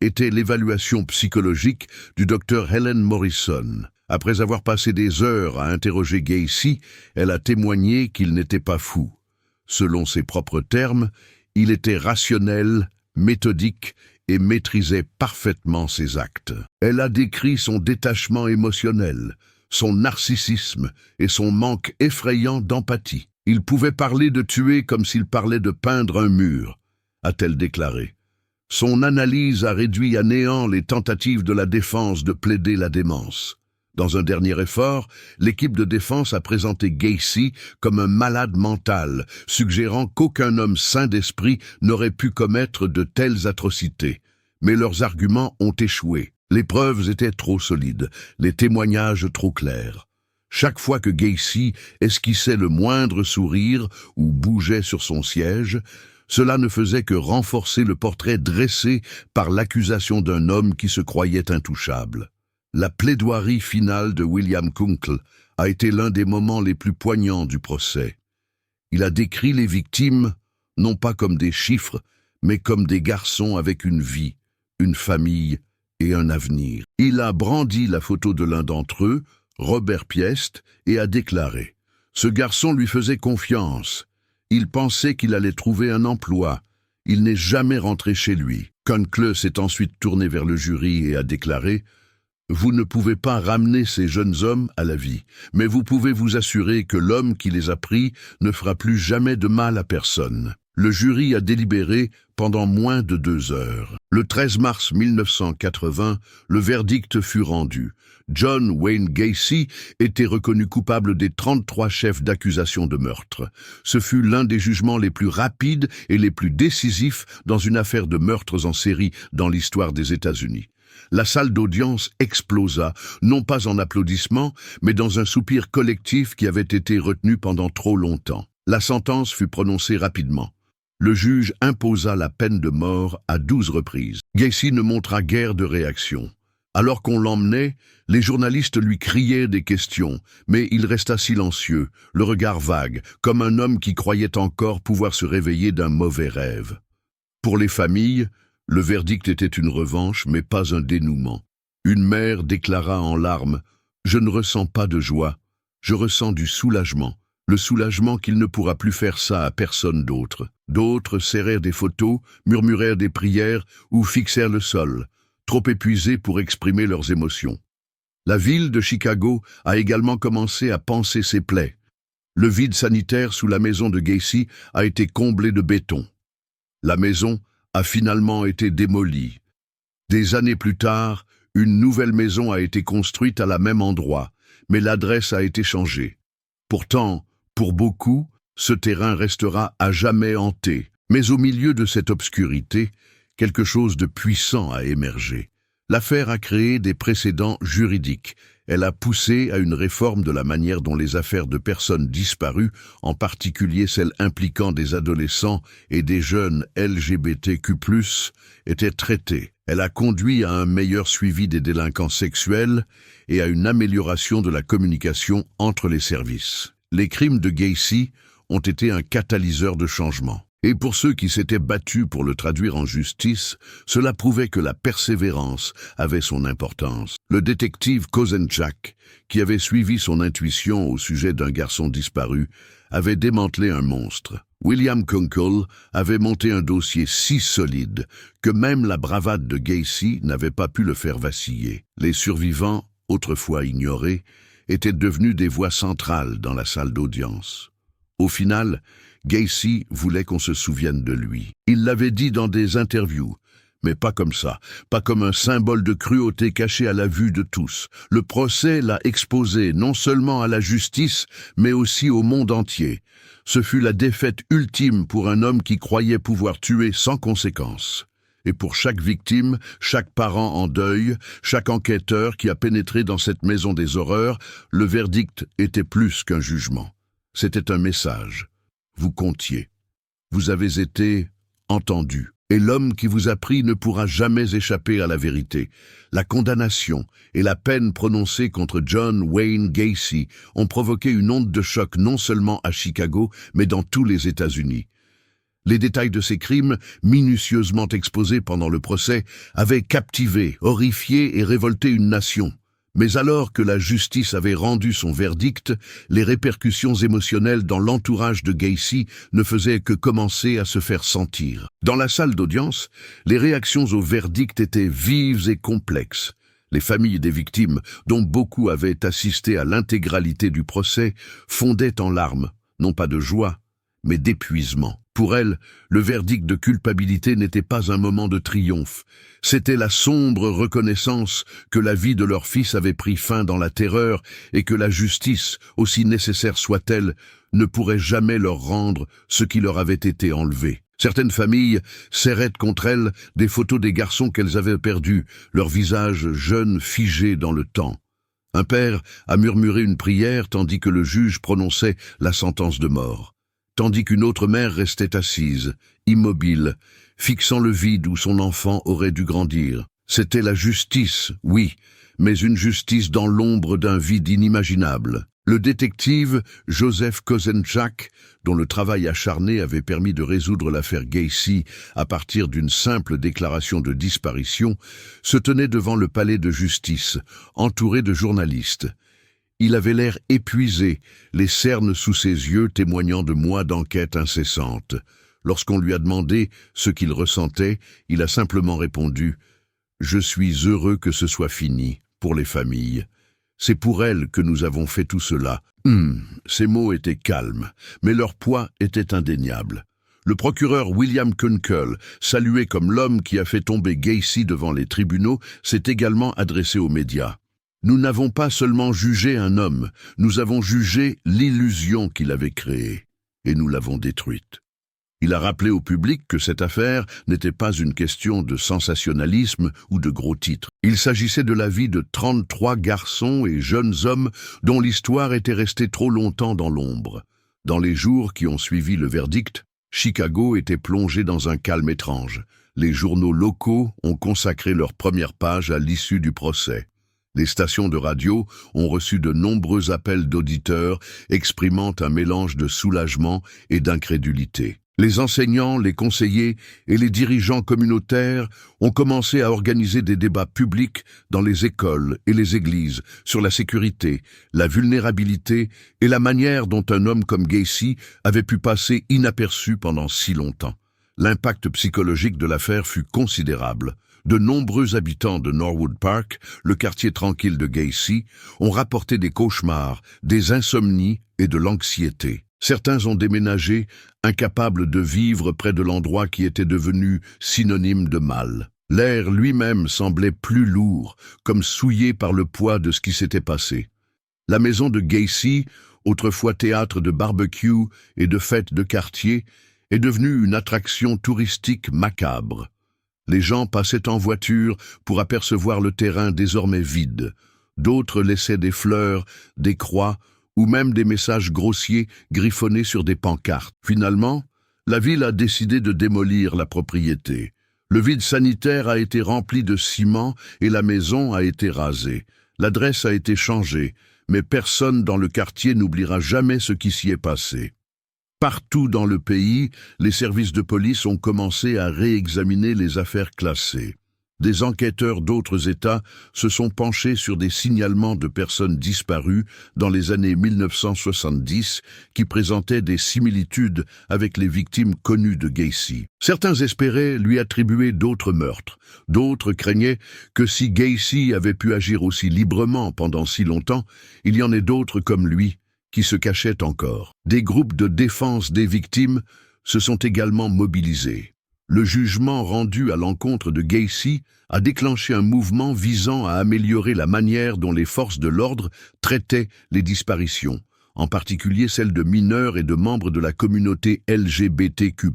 était l'évaluation psychologique du docteur Helen Morrison. Après avoir passé des heures à interroger Gacy, elle a témoigné qu'il n'était pas fou. Selon ses propres termes, il était rationnel, méthodique et maîtrisait parfaitement ses actes. Elle a décrit son détachement émotionnel, son narcissisme et son manque effrayant d'empathie. Il pouvait parler de tuer comme s'il parlait de peindre un mur, a-t-elle déclaré. Son analyse a réduit à néant les tentatives de la défense de plaider la démence. Dans un dernier effort, l'équipe de défense a présenté Gacy comme un malade mental, suggérant qu'aucun homme sain d'esprit n'aurait pu commettre de telles atrocités. Mais leurs arguments ont échoué. Les preuves étaient trop solides, les témoignages trop clairs. Chaque fois que Gacy esquissait le moindre sourire ou bougeait sur son siège, cela ne faisait que renforcer le portrait dressé par l'accusation d'un homme qui se croyait intouchable. La plaidoirie finale de William Kunkel a été l'un des moments les plus poignants du procès. Il a décrit les victimes, non pas comme des chiffres, mais comme des garçons avec une vie, une famille et un avenir. Il a brandi la photo de l'un d'entre eux, Robert Piest, et a déclaré « Ce garçon lui faisait confiance. Il pensait qu'il allait trouver un emploi. Il n'est jamais rentré chez lui. » Kunkel s'est ensuite tourné vers le jury et a déclaré « Vous ne pouvez pas ramener ces jeunes hommes à la vie, mais vous pouvez vous assurer que l'homme qui les a pris ne fera plus jamais de mal à personne. » Le jury a délibéré pendant moins de 2 heures. Le 13 mars 1980, le verdict fut rendu. John Wayne Gacy était reconnu coupable des 33 chefs d'accusation de meurtre. Ce fut l'un des jugements les plus rapides et les plus décisifs dans une affaire de meurtres en série dans l'histoire des États-Unis. La salle d'audience explosa, non pas en applaudissements, mais dans un soupir collectif qui avait été retenu pendant trop longtemps. La sentence fut prononcée rapidement. Le juge imposa la peine de mort à 12 reprises. Gacy ne montra guère de réaction. Alors qu'on l'emmenait, les journalistes lui criaient des questions, mais il resta silencieux, le regard vague, comme un homme qui croyait encore pouvoir se réveiller d'un mauvais rêve. Pour les familles, le verdict était une revanche, mais pas un dénouement. Une mère déclara en larmes « Je ne ressens pas de joie, je ressens du soulagement. » Le soulagement qu'il ne pourra plus faire ça à personne d'autre. D'autres serrèrent des photos, murmurèrent des prières ou fixèrent le sol, trop épuisés pour exprimer leurs émotions. La ville de Chicago a également commencé à panser ses plaies. Le vide sanitaire sous la maison de Gacy a été comblé de béton. La maison a finalement été démolie. Des années plus tard, une nouvelle maison a été construite à la même endroit, mais l'adresse a été changée. Pourtant, pour beaucoup, ce terrain restera à jamais hanté. Mais au milieu de cette obscurité, quelque chose de puissant a émergé. L'affaire a créé des précédents juridiques. Elle a poussé à une réforme de la manière dont les affaires de personnes disparues, en particulier celles impliquant des adolescents et des jeunes LGBTQ+, étaient traitées. Elle a conduit à un meilleur suivi des délinquants sexuels et à une amélioration de la communication entre les services. Les crimes de Gacy ont été un catalyseur de changement. Et pour ceux qui s'étaient battus pour le traduire en justice, cela prouvait que la persévérance avait son importance. Le détective Kozenchak, qui avait suivi son intuition au sujet d'un garçon disparu, avait démantelé un monstre. William Kunkel avait monté un dossier si solide que même la bravade de Gacy n'avait pas pu le faire vaciller. Les survivants, autrefois ignorés, étaient devenus des voix centrales dans la salle d'audience. Au final, Gacy voulait qu'on se souvienne de lui. Il l'avait dit dans des interviews, mais pas comme ça, pas comme un symbole de cruauté caché à la vue de tous. Le procès l'a exposé non seulement à la justice, mais aussi au monde entier. Ce fut la défaite ultime pour un homme qui croyait pouvoir tuer sans conséquence. Et pour chaque victime, chaque parent en deuil, chaque enquêteur qui a pénétré dans cette maison des horreurs, le verdict était plus qu'un jugement. C'était un message. Vous comptiez. Vous avez été entendu. Et l'homme qui vous a pris ne pourra jamais échapper à la vérité. La condamnation et la peine prononcée contre John Wayne Gacy ont provoqué une onde de choc non seulement à Chicago, mais dans tous les États-Unis. Les détails de ces crimes, minutieusement exposés pendant le procès, avaient captivé, horrifié et révolté une nation. Mais alors que la justice avait rendu son verdict, les répercussions émotionnelles dans l'entourage de Gacy ne faisaient que commencer à se faire sentir. Dans la salle d'audience, les réactions au verdict étaient vives et complexes. Les familles des victimes, dont beaucoup avaient assisté à l'intégralité du procès, fondaient en larmes, non pas de joie, mais d'épuisement. Pour elles, le verdict de culpabilité n'était pas un moment de triomphe. C'était la sombre reconnaissance que la vie de leur fils avait pris fin dans la terreur et que la justice, aussi nécessaire soit-elle, ne pourrait jamais leur rendre ce qui leur avait été enlevé. Certaines familles serraient contre elles des photos des garçons qu'elles avaient perdus, leurs visages jeunes figés dans le temps. Un père a murmuré une prière tandis que le juge prononçait la sentence de mort, tandis qu'une autre mère restait assise, immobile, fixant le vide où son enfant aurait dû grandir. C'était la justice, oui, mais une justice dans l'ombre d'un vide inimaginable. Le détective Joseph Kozenczak, dont le travail acharné avait permis de résoudre l'affaire Gacy à partir d'une simple déclaration de disparition, se tenait devant le palais de justice, entouré de journalistes. Il avait l'air épuisé, les cernes sous ses yeux témoignant de mois d'enquête incessante. Lorsqu'on lui a demandé ce qu'il ressentait, il a simplement répondu « Je suis heureux que ce soit fini, pour les familles. C'est pour elles que nous avons fait tout cela. » Ces mots étaient calmes, mais leur poids était indéniable. Le procureur William Kunkel, salué comme l'homme qui a fait tomber Gacy devant les tribunaux, s'est également adressé aux médias. « Nous n'avons pas seulement jugé un homme, nous avons jugé l'illusion qu'il avait créée, et nous l'avons détruite. » Il a rappelé au public que cette affaire n'était pas une question de sensationnalisme ou de gros titres. Il s'agissait de la vie de 33 garçons et jeunes hommes dont l'histoire était restée trop longtemps dans l'ombre. Dans les jours qui ont suivi le verdict, Chicago était plongé dans un calme étrange. Les journaux locaux ont consacré leur première page à l'issue du procès. Les stations de radio ont reçu de nombreux appels d'auditeurs exprimant un mélange de soulagement et d'incrédulité. Les enseignants, les conseillers et les dirigeants communautaires ont commencé à organiser des débats publics dans les écoles et les églises sur la sécurité, la vulnérabilité et la manière dont un homme comme Gacy avait pu passer inaperçu pendant si longtemps. L'impact psychologique de l'affaire fut considérable. De nombreux habitants de Norwood Park, le quartier tranquille de Gacy, ont rapporté des cauchemars, des insomnies et de l'anxiété. Certains ont déménagé, incapables de vivre près de l'endroit qui était devenu synonyme de mal. L'air lui-même semblait plus lourd, comme souillé par le poids de ce qui s'était passé. La maison de Gacy, autrefois théâtre de barbecue et de fêtes de quartier, est devenue une attraction touristique macabre. Les gens passaient en voiture pour apercevoir le terrain désormais vide. D'autres laissaient des fleurs, des croix, ou même des messages grossiers griffonnés sur des pancartes. Finalement, la ville a décidé de démolir la propriété. Le vide sanitaire a été rempli de ciment et la maison a été rasée. L'adresse a été changée, mais personne dans le quartier n'oubliera jamais ce qui s'y est passé. Partout dans le pays, les services de police ont commencé à réexaminer les affaires classées. Des enquêteurs d'autres États se sont penchés sur des signalements de personnes disparues dans les années 1970 qui présentaient des similitudes avec les victimes connues de Gacy. Certains espéraient lui attribuer d'autres meurtres. D'autres craignaient que si Gacy avait pu agir aussi librement pendant si longtemps, il y en ait d'autres comme lui qui se cachaient encore. Des groupes de défense des victimes se sont également mobilisés. Le jugement rendu à l'encontre de Gacy a déclenché un mouvement visant à améliorer la manière dont les forces de l'ordre traitaient les disparitions, en particulier celles de mineurs et de membres de la communauté LGBTQ+.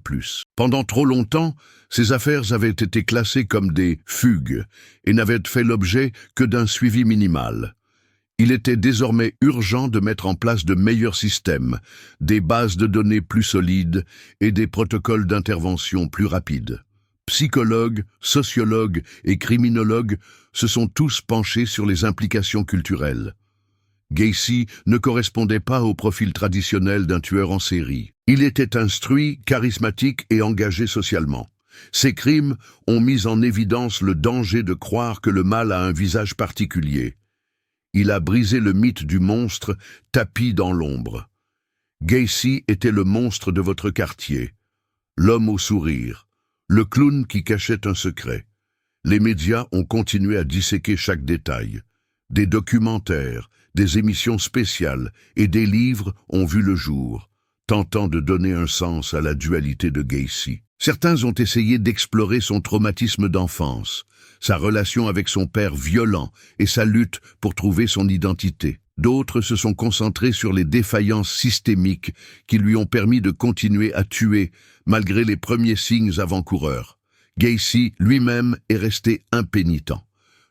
Pendant trop longtemps, ces affaires avaient été classées comme des fugues et n'avaient fait l'objet que d'un suivi minimal. Il était désormais urgent de mettre en place de meilleurs systèmes, des bases de données plus solides et des protocoles d'intervention plus rapides. Psychologues, sociologues et criminologues se sont tous penchés sur les implications culturelles. Gacy ne correspondait pas au profil traditionnel d'un tueur en série. Il était instruit, charismatique et engagé socialement. Ses crimes ont mis en évidence le danger de croire que le mal a un visage particulier. Il a brisé le mythe du monstre tapi dans l'ombre. Gacy était le monstre de votre quartier, l'homme au sourire, le clown qui cachait un secret. Les médias ont continué à disséquer chaque détail. Des documentaires, des émissions spéciales et des livres ont vu le jour, tentant de donner un sens à la dualité de Gacy. Certains ont essayé d'explorer son traumatisme d'enfance, sa relation avec son père violent et sa lutte pour trouver son identité. D'autres se sont concentrés sur les défaillances systémiques qui lui ont permis de continuer à tuer malgré les premiers signes avant-coureurs. Gacy lui-même est resté impénitent.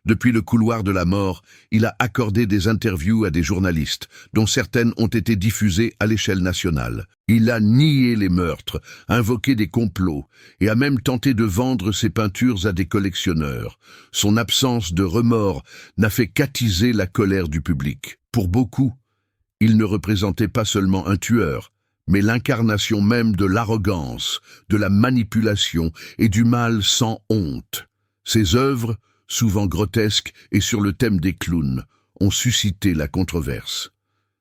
Depuis le couloir de la mort, il a accordé des interviews à des journalistes, dont certaines ont été diffusées à l'échelle nationale. Il a nié les meurtres, invoqué des complots, et a même tenté de vendre ses peintures à des collectionneurs. Son absence de remords n'a fait qu'attiser la colère du public. Pour beaucoup, il ne représentait pas seulement un tueur, mais l'incarnation même de l'arrogance, de la manipulation et du mal sans honte. Ses œuvres, souvent grotesques et sur le thème des clowns, ont suscité la controverse.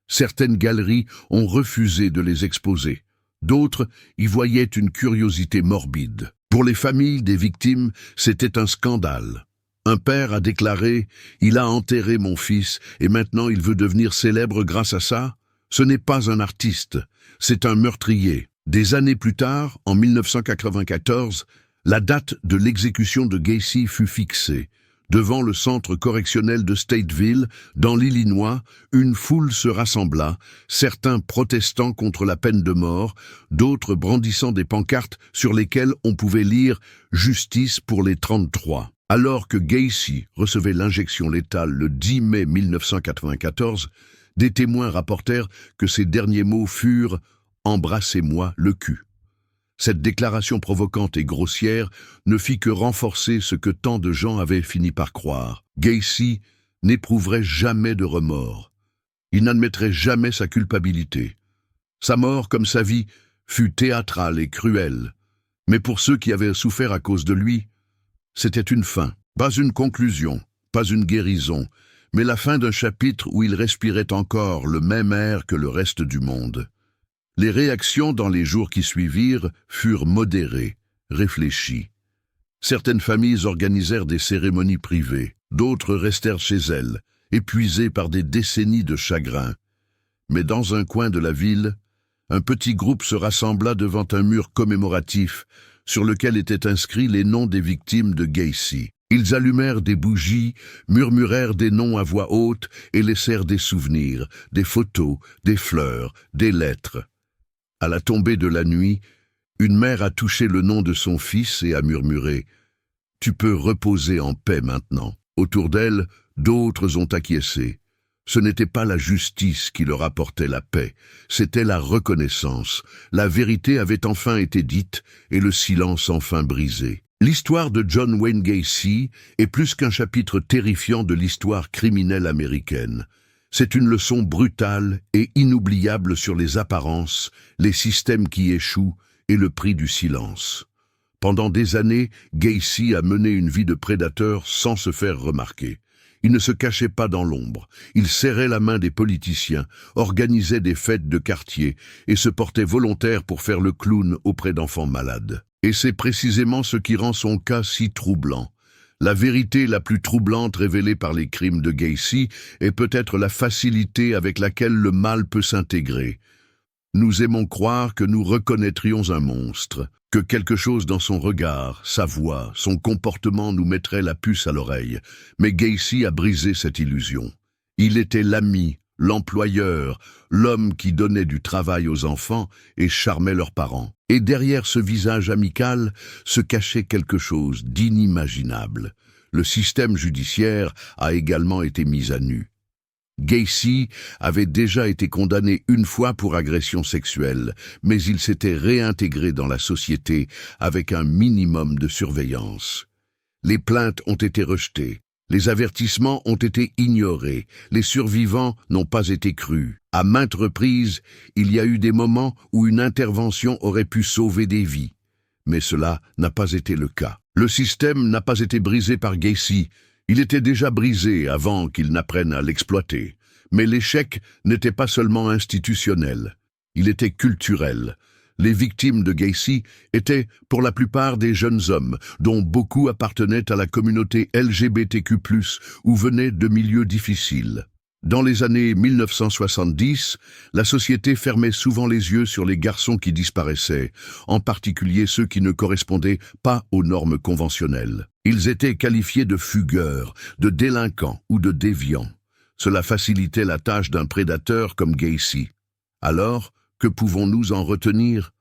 Certaines galeries ont refusé de les exposer. D'autres y voyaient une curiosité morbide. Pour les familles des victimes, c'était un scandale. Un père a déclaré « Il a enterré mon fils et maintenant il veut devenir célèbre grâce à ça ?» Ce n'est pas un artiste, c'est un meurtrier. Des années plus tard, en 1994, la date de l'exécution de Gacy fut fixée. Devant le centre correctionnel de Stateville, dans l'Illinois, une foule se rassembla, certains protestant contre la peine de mort, d'autres brandissant des pancartes sur lesquelles on pouvait lire « Justice pour les 33 ». Alors que Gacy recevait l'injection létale le 10 mai 1994, des témoins rapportèrent que ses derniers mots furent « Embrassez-moi le cul ». Cette déclaration provocante et grossière ne fit que renforcer ce que tant de gens avaient fini par croire. Gacy n'éprouverait jamais de remords. Il n'admettrait jamais sa culpabilité. Sa mort, comme sa vie, fut théâtrale et cruelle. Mais pour ceux qui avaient souffert à cause de lui, c'était une fin, pas une conclusion, pas une guérison, mais la fin d'un chapitre où il respirait encore le même air que le reste du monde. Les réactions dans les jours qui suivirent furent modérées, réfléchies. Certaines familles organisèrent des cérémonies privées, d'autres restèrent chez elles, épuisées par des décennies de chagrin. Mais dans un coin de la ville, un petit groupe se rassembla devant un mur commémoratif sur lequel étaient inscrits les noms des victimes de Gacy. Ils allumèrent des bougies, murmurèrent des noms à voix haute et laissèrent des souvenirs, des photos, des fleurs, des lettres. À la tombée de la nuit, une mère a touché le nom de son fils et a murmuré « Tu peux reposer en paix maintenant ». Autour d'elle, d'autres ont acquiescé. Ce n'était pas la justice qui leur apportait la paix, c'était la reconnaissance. La vérité avait enfin été dite et le silence enfin brisé. L'histoire de John Wayne Gacy est plus qu'un chapitre terrifiant de l'histoire criminelle américaine. C'est une leçon brutale et inoubliable sur les apparences, les systèmes qui échouent et le prix du silence. Pendant des années, Gacy a mené une vie de prédateur sans se faire remarquer. Il ne se cachait pas dans l'ombre, il serrait la main des politiciens, organisait des fêtes de quartier et se portait volontaire pour faire le clown auprès d'enfants malades. Et c'est précisément ce qui rend son cas si troublant. La vérité la plus troublante révélée par les crimes de Gacy est peut-être la facilité avec laquelle le mal peut s'intégrer. Nous aimons croire que nous reconnaîtrions un monstre, que quelque chose dans son regard, sa voix, son comportement nous mettrait la puce à l'oreille. Mais Gacy a brisé cette illusion. Il était l'ami, l'employeur, l'homme qui donnait du travail aux enfants et charmait leurs parents. Et derrière ce visage amical se cachait quelque chose d'inimaginable. Le système judiciaire a également été mis à nu. Gacy avait déjà été condamné une fois pour agression sexuelle, mais il s'était réintégré dans la société avec un minimum de surveillance. Les plaintes ont été rejetées. Les avertissements ont été ignorés, les survivants n'ont pas été crus. À maintes reprises, il y a eu des moments où une intervention aurait pu sauver des vies. Mais cela n'a pas été le cas. Le système n'a pas été brisé par Gacy, il était déjà brisé avant qu'il n'apprenne à l'exploiter. Mais l'échec n'était pas seulement institutionnel, il était culturel. Les victimes de Gacy étaient pour la plupart des jeunes hommes, dont beaucoup appartenaient à la communauté LGBTQ+, ou venaient de milieux difficiles. Dans les années 1970, la société fermait souvent les yeux sur les garçons qui disparaissaient, en particulier ceux qui ne correspondaient pas aux normes conventionnelles. Ils étaient qualifiés de fugueurs, de délinquants ou de déviants. Cela facilitait la tâche d'un prédateur comme Gacy. Alors, que pouvons-nous en retenir?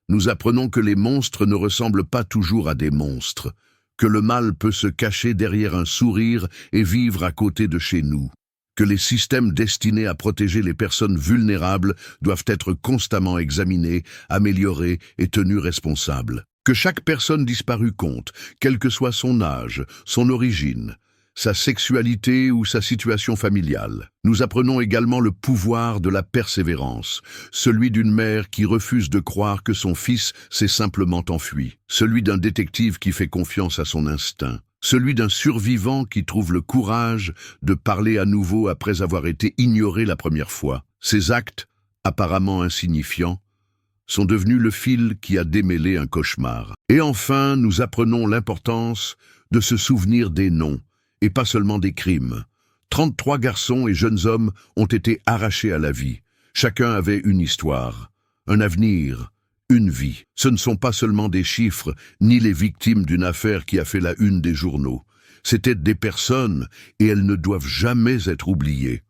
Nous apprenons que les monstres ne ressemblent pas toujours à des monstres. que le mal peut se cacher derrière un sourire et vivre à côté de chez nous, que les systèmes destinés à protéger les personnes vulnérables doivent être constamment examinés, améliorés et tenus responsables, que chaque personne disparue compte, quel que soit son âge, son origine, sa sexualité ou sa situation familiale. Nous apprenons également le pouvoir de la persévérance, celui d'une mère qui refuse de croire que son fils s'est simplement enfui, celui d'un détective qui fait confiance à son instinct, celui d'un survivant qui trouve le courage de parler à nouveau après avoir été ignoré la première fois. Ces actes, apparemment insignifiants, sont devenus le fil qui a démêlé un cauchemar. Et enfin, nous apprenons l'importance de se souvenir des noms, et pas seulement des crimes. 33 garçons et jeunes hommes ont été arrachés à la vie. Chacun avait une histoire, un avenir, une vie. Ce ne sont pas seulement des chiffres, ni les victimes d'une affaire qui a fait la une des journaux. C'étaient des personnes, et elles ne doivent jamais être oubliées.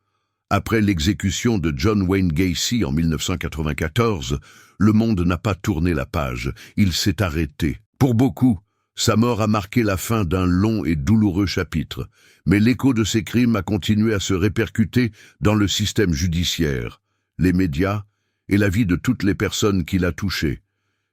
Après l'exécution de John Wayne Gacy en 1994, le monde n'a pas tourné la page, il s'est arrêté. Pour beaucoup, sa mort a marqué la fin d'un long et douloureux chapitre, mais l'écho de ses crimes a continué à se répercuter dans le système judiciaire, les médias et la vie de toutes les personnes qu'il a touchées.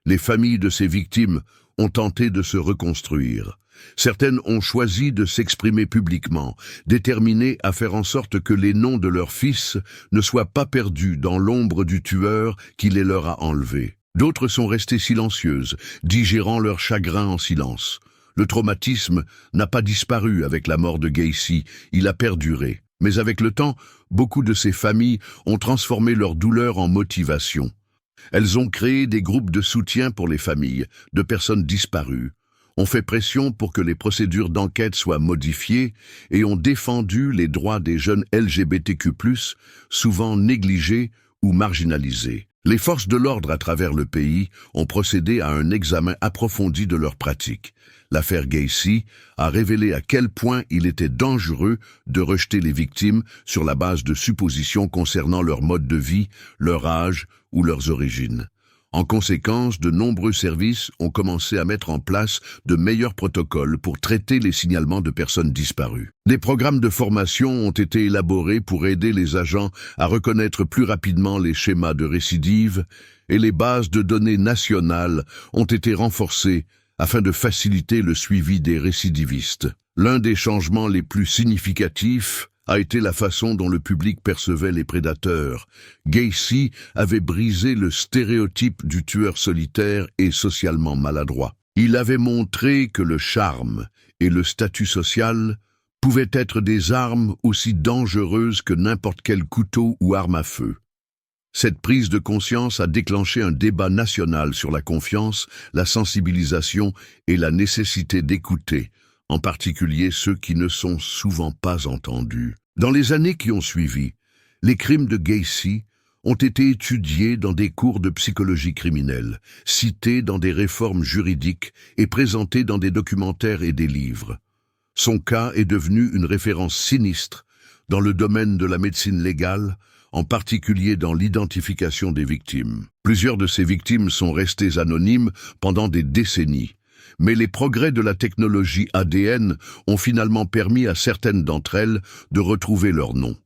Les familles de ses victimes ont tenté de se reconstruire. Certaines ont choisi de s'exprimer publiquement, déterminées à faire en sorte que les noms de leurs fils ne soient pas perdus dans l'ombre du tueur qui les leur a enlevés. D'autres sont restées silencieuses, digérant leur chagrin en silence. Le traumatisme n'a pas disparu avec la mort de Gacy, il a perduré. Mais avec le temps, beaucoup de ces familles ont transformé leur douleur en motivation. Elles ont créé des groupes de soutien pour les familles de personnes disparues, ont fait pression pour que les procédures d'enquête soient modifiées et ont défendu les droits des jeunes LGBTQ+, souvent négligés ou marginalisés. Les forces de l'ordre à travers le pays ont procédé à un examen approfondi de leurs pratiques. L'affaire Gacy a révélé à quel point il était dangereux de rejeter les victimes sur la base de suppositions concernant leur mode de vie, leur âge ou leurs origines. En conséquence, de nombreux services ont commencé à mettre en place de meilleurs protocoles pour traiter les signalements de personnes disparues. Des programmes de formation ont été élaborés pour aider les agents à reconnaître plus rapidement les schémas de récidive et les bases de données nationales ont été renforcées afin de faciliter le suivi des récidivistes. L'un des changements les plus significatifs a été la façon dont le public percevait les prédateurs. Gacy avait brisé le stéréotype du tueur solitaire et socialement maladroit. Il avait montré que le charme et le statut social pouvaient être des armes aussi dangereuses que n'importe quel couteau ou arme à feu. Cette prise de conscience a déclenché un débat national sur la confiance, la sensibilisation et la nécessité d'écouter, en particulier ceux qui ne sont souvent pas entendus. Dans les années qui ont suivi, les crimes de Gacy ont été étudiés dans des cours de psychologie criminelle, cités dans des réformes juridiques et présentés dans des documentaires et des livres. Son cas est devenu une référence sinistre dans le domaine de la médecine légale, en particulier dans l'identification des victimes. Plusieurs de ces victimes sont restées anonymes pendant des décennies. Mais les progrès de la technologie ADN ont finalement permis à certaines d'entre elles de retrouver leur nom.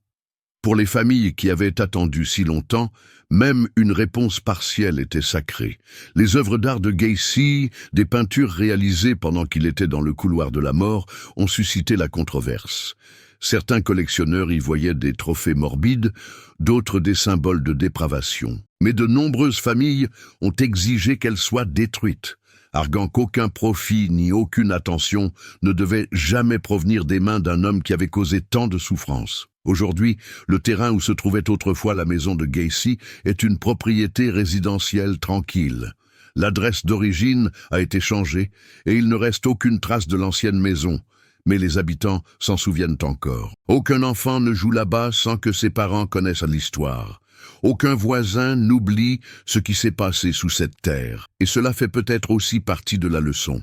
Pour les familles qui avaient attendu si longtemps, même une réponse partielle était sacrée. Les œuvres d'art de Gacy, des peintures réalisées pendant qu'il était dans le couloir de la mort, ont suscité la controverse. Certains collectionneurs y voyaient des trophées morbides, d'autres des symboles de dépravation. Mais de nombreuses familles ont exigé qu'elles soient détruites, arguant qu'aucun profit ni aucune attention ne devait jamais provenir des mains d'un homme qui avait causé tant de souffrances. Aujourd'hui, le terrain où se trouvait autrefois la maison de Gacy est une propriété résidentielle tranquille. L'adresse d'origine a été changée et il ne reste aucune trace de l'ancienne maison, mais les habitants s'en souviennent encore. Aucun enfant ne joue là-bas sans que ses parents connaissent l'histoire. Aucun voisin n'oublie ce qui s'est passé sous cette terre, et cela fait peut-être aussi partie de la leçon.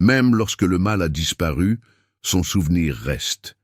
Même lorsque le mal a disparu, son souvenir reste.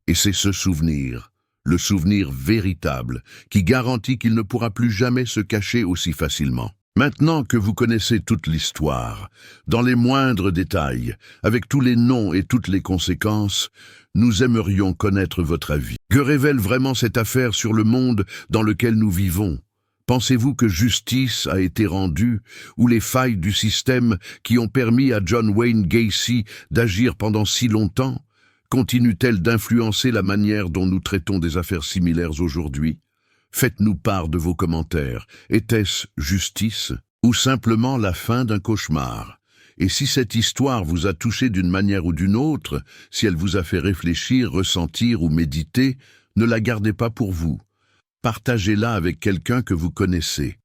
Et c'est ce souvenir, le souvenir véritable, qui garantit qu'il ne pourra plus jamais se cacher aussi facilement. Maintenant que vous connaissez toute l'histoire, dans les moindres détails, avec tous les noms et toutes les conséquences, nous aimerions connaître votre avis. Que révèle vraiment cette affaire sur le monde dans lequel nous vivons? Pensez-vous que justice a été rendue, ou les failles du système qui ont permis à John Wayne Gacy d'agir pendant si longtemps continuent-elles d'influencer la manière dont nous traitons des affaires similaires aujourd'hui? Faites-nous part de vos commentaires. Était-ce justice ou simplement la fin d'un cauchemar? Et si cette histoire vous a touché d'une manière ou d'une autre, si elle vous a fait réfléchir, ressentir ou méditer, ne la gardez pas pour vous. Partagez-la avec quelqu'un que vous connaissez.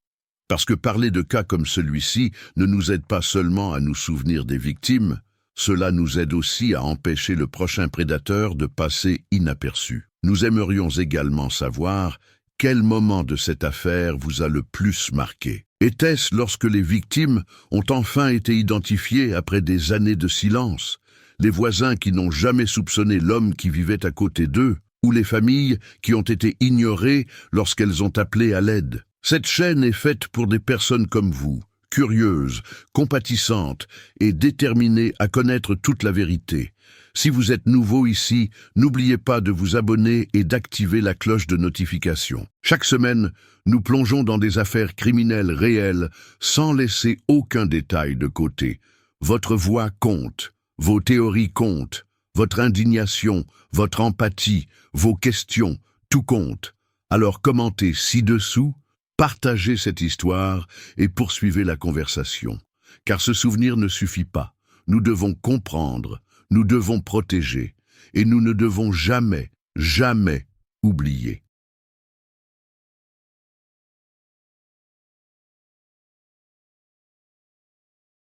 Parce que parler de cas comme celui-ci ne nous aide pas seulement à nous souvenir des victimes, cela nous aide aussi à empêcher le prochain prédateur de passer inaperçu. Nous aimerions également savoir quel moment de cette affaire vous a le plus marqué. Était-ce lorsque les victimes ont enfin été identifiées après des années de silence, les voisins qui n'ont jamais soupçonné l'homme qui vivait à côté d'eux, ou les familles qui ont été ignorées lorsqu'elles ont appelé à l'aide? Cette chaîne est faite pour des personnes comme vous, curieuses, compatissantes et déterminées à connaître toute la vérité. Si vous êtes nouveau ici, n'oubliez pas de vous abonner et d'activer la cloche de notification. Chaque semaine, nous plongeons dans des affaires criminelles réelles sans laisser aucun détail de côté. Votre voix compte, vos théories comptent, votre indignation, votre empathie, vos questions, tout compte. Alors commentez ci-dessous, partagez cette histoire et poursuivez la conversation. Car ce souvenir ne suffit pas. Nous devons comprendre, nous devons protéger, et nous ne devons jamais, jamais oublier.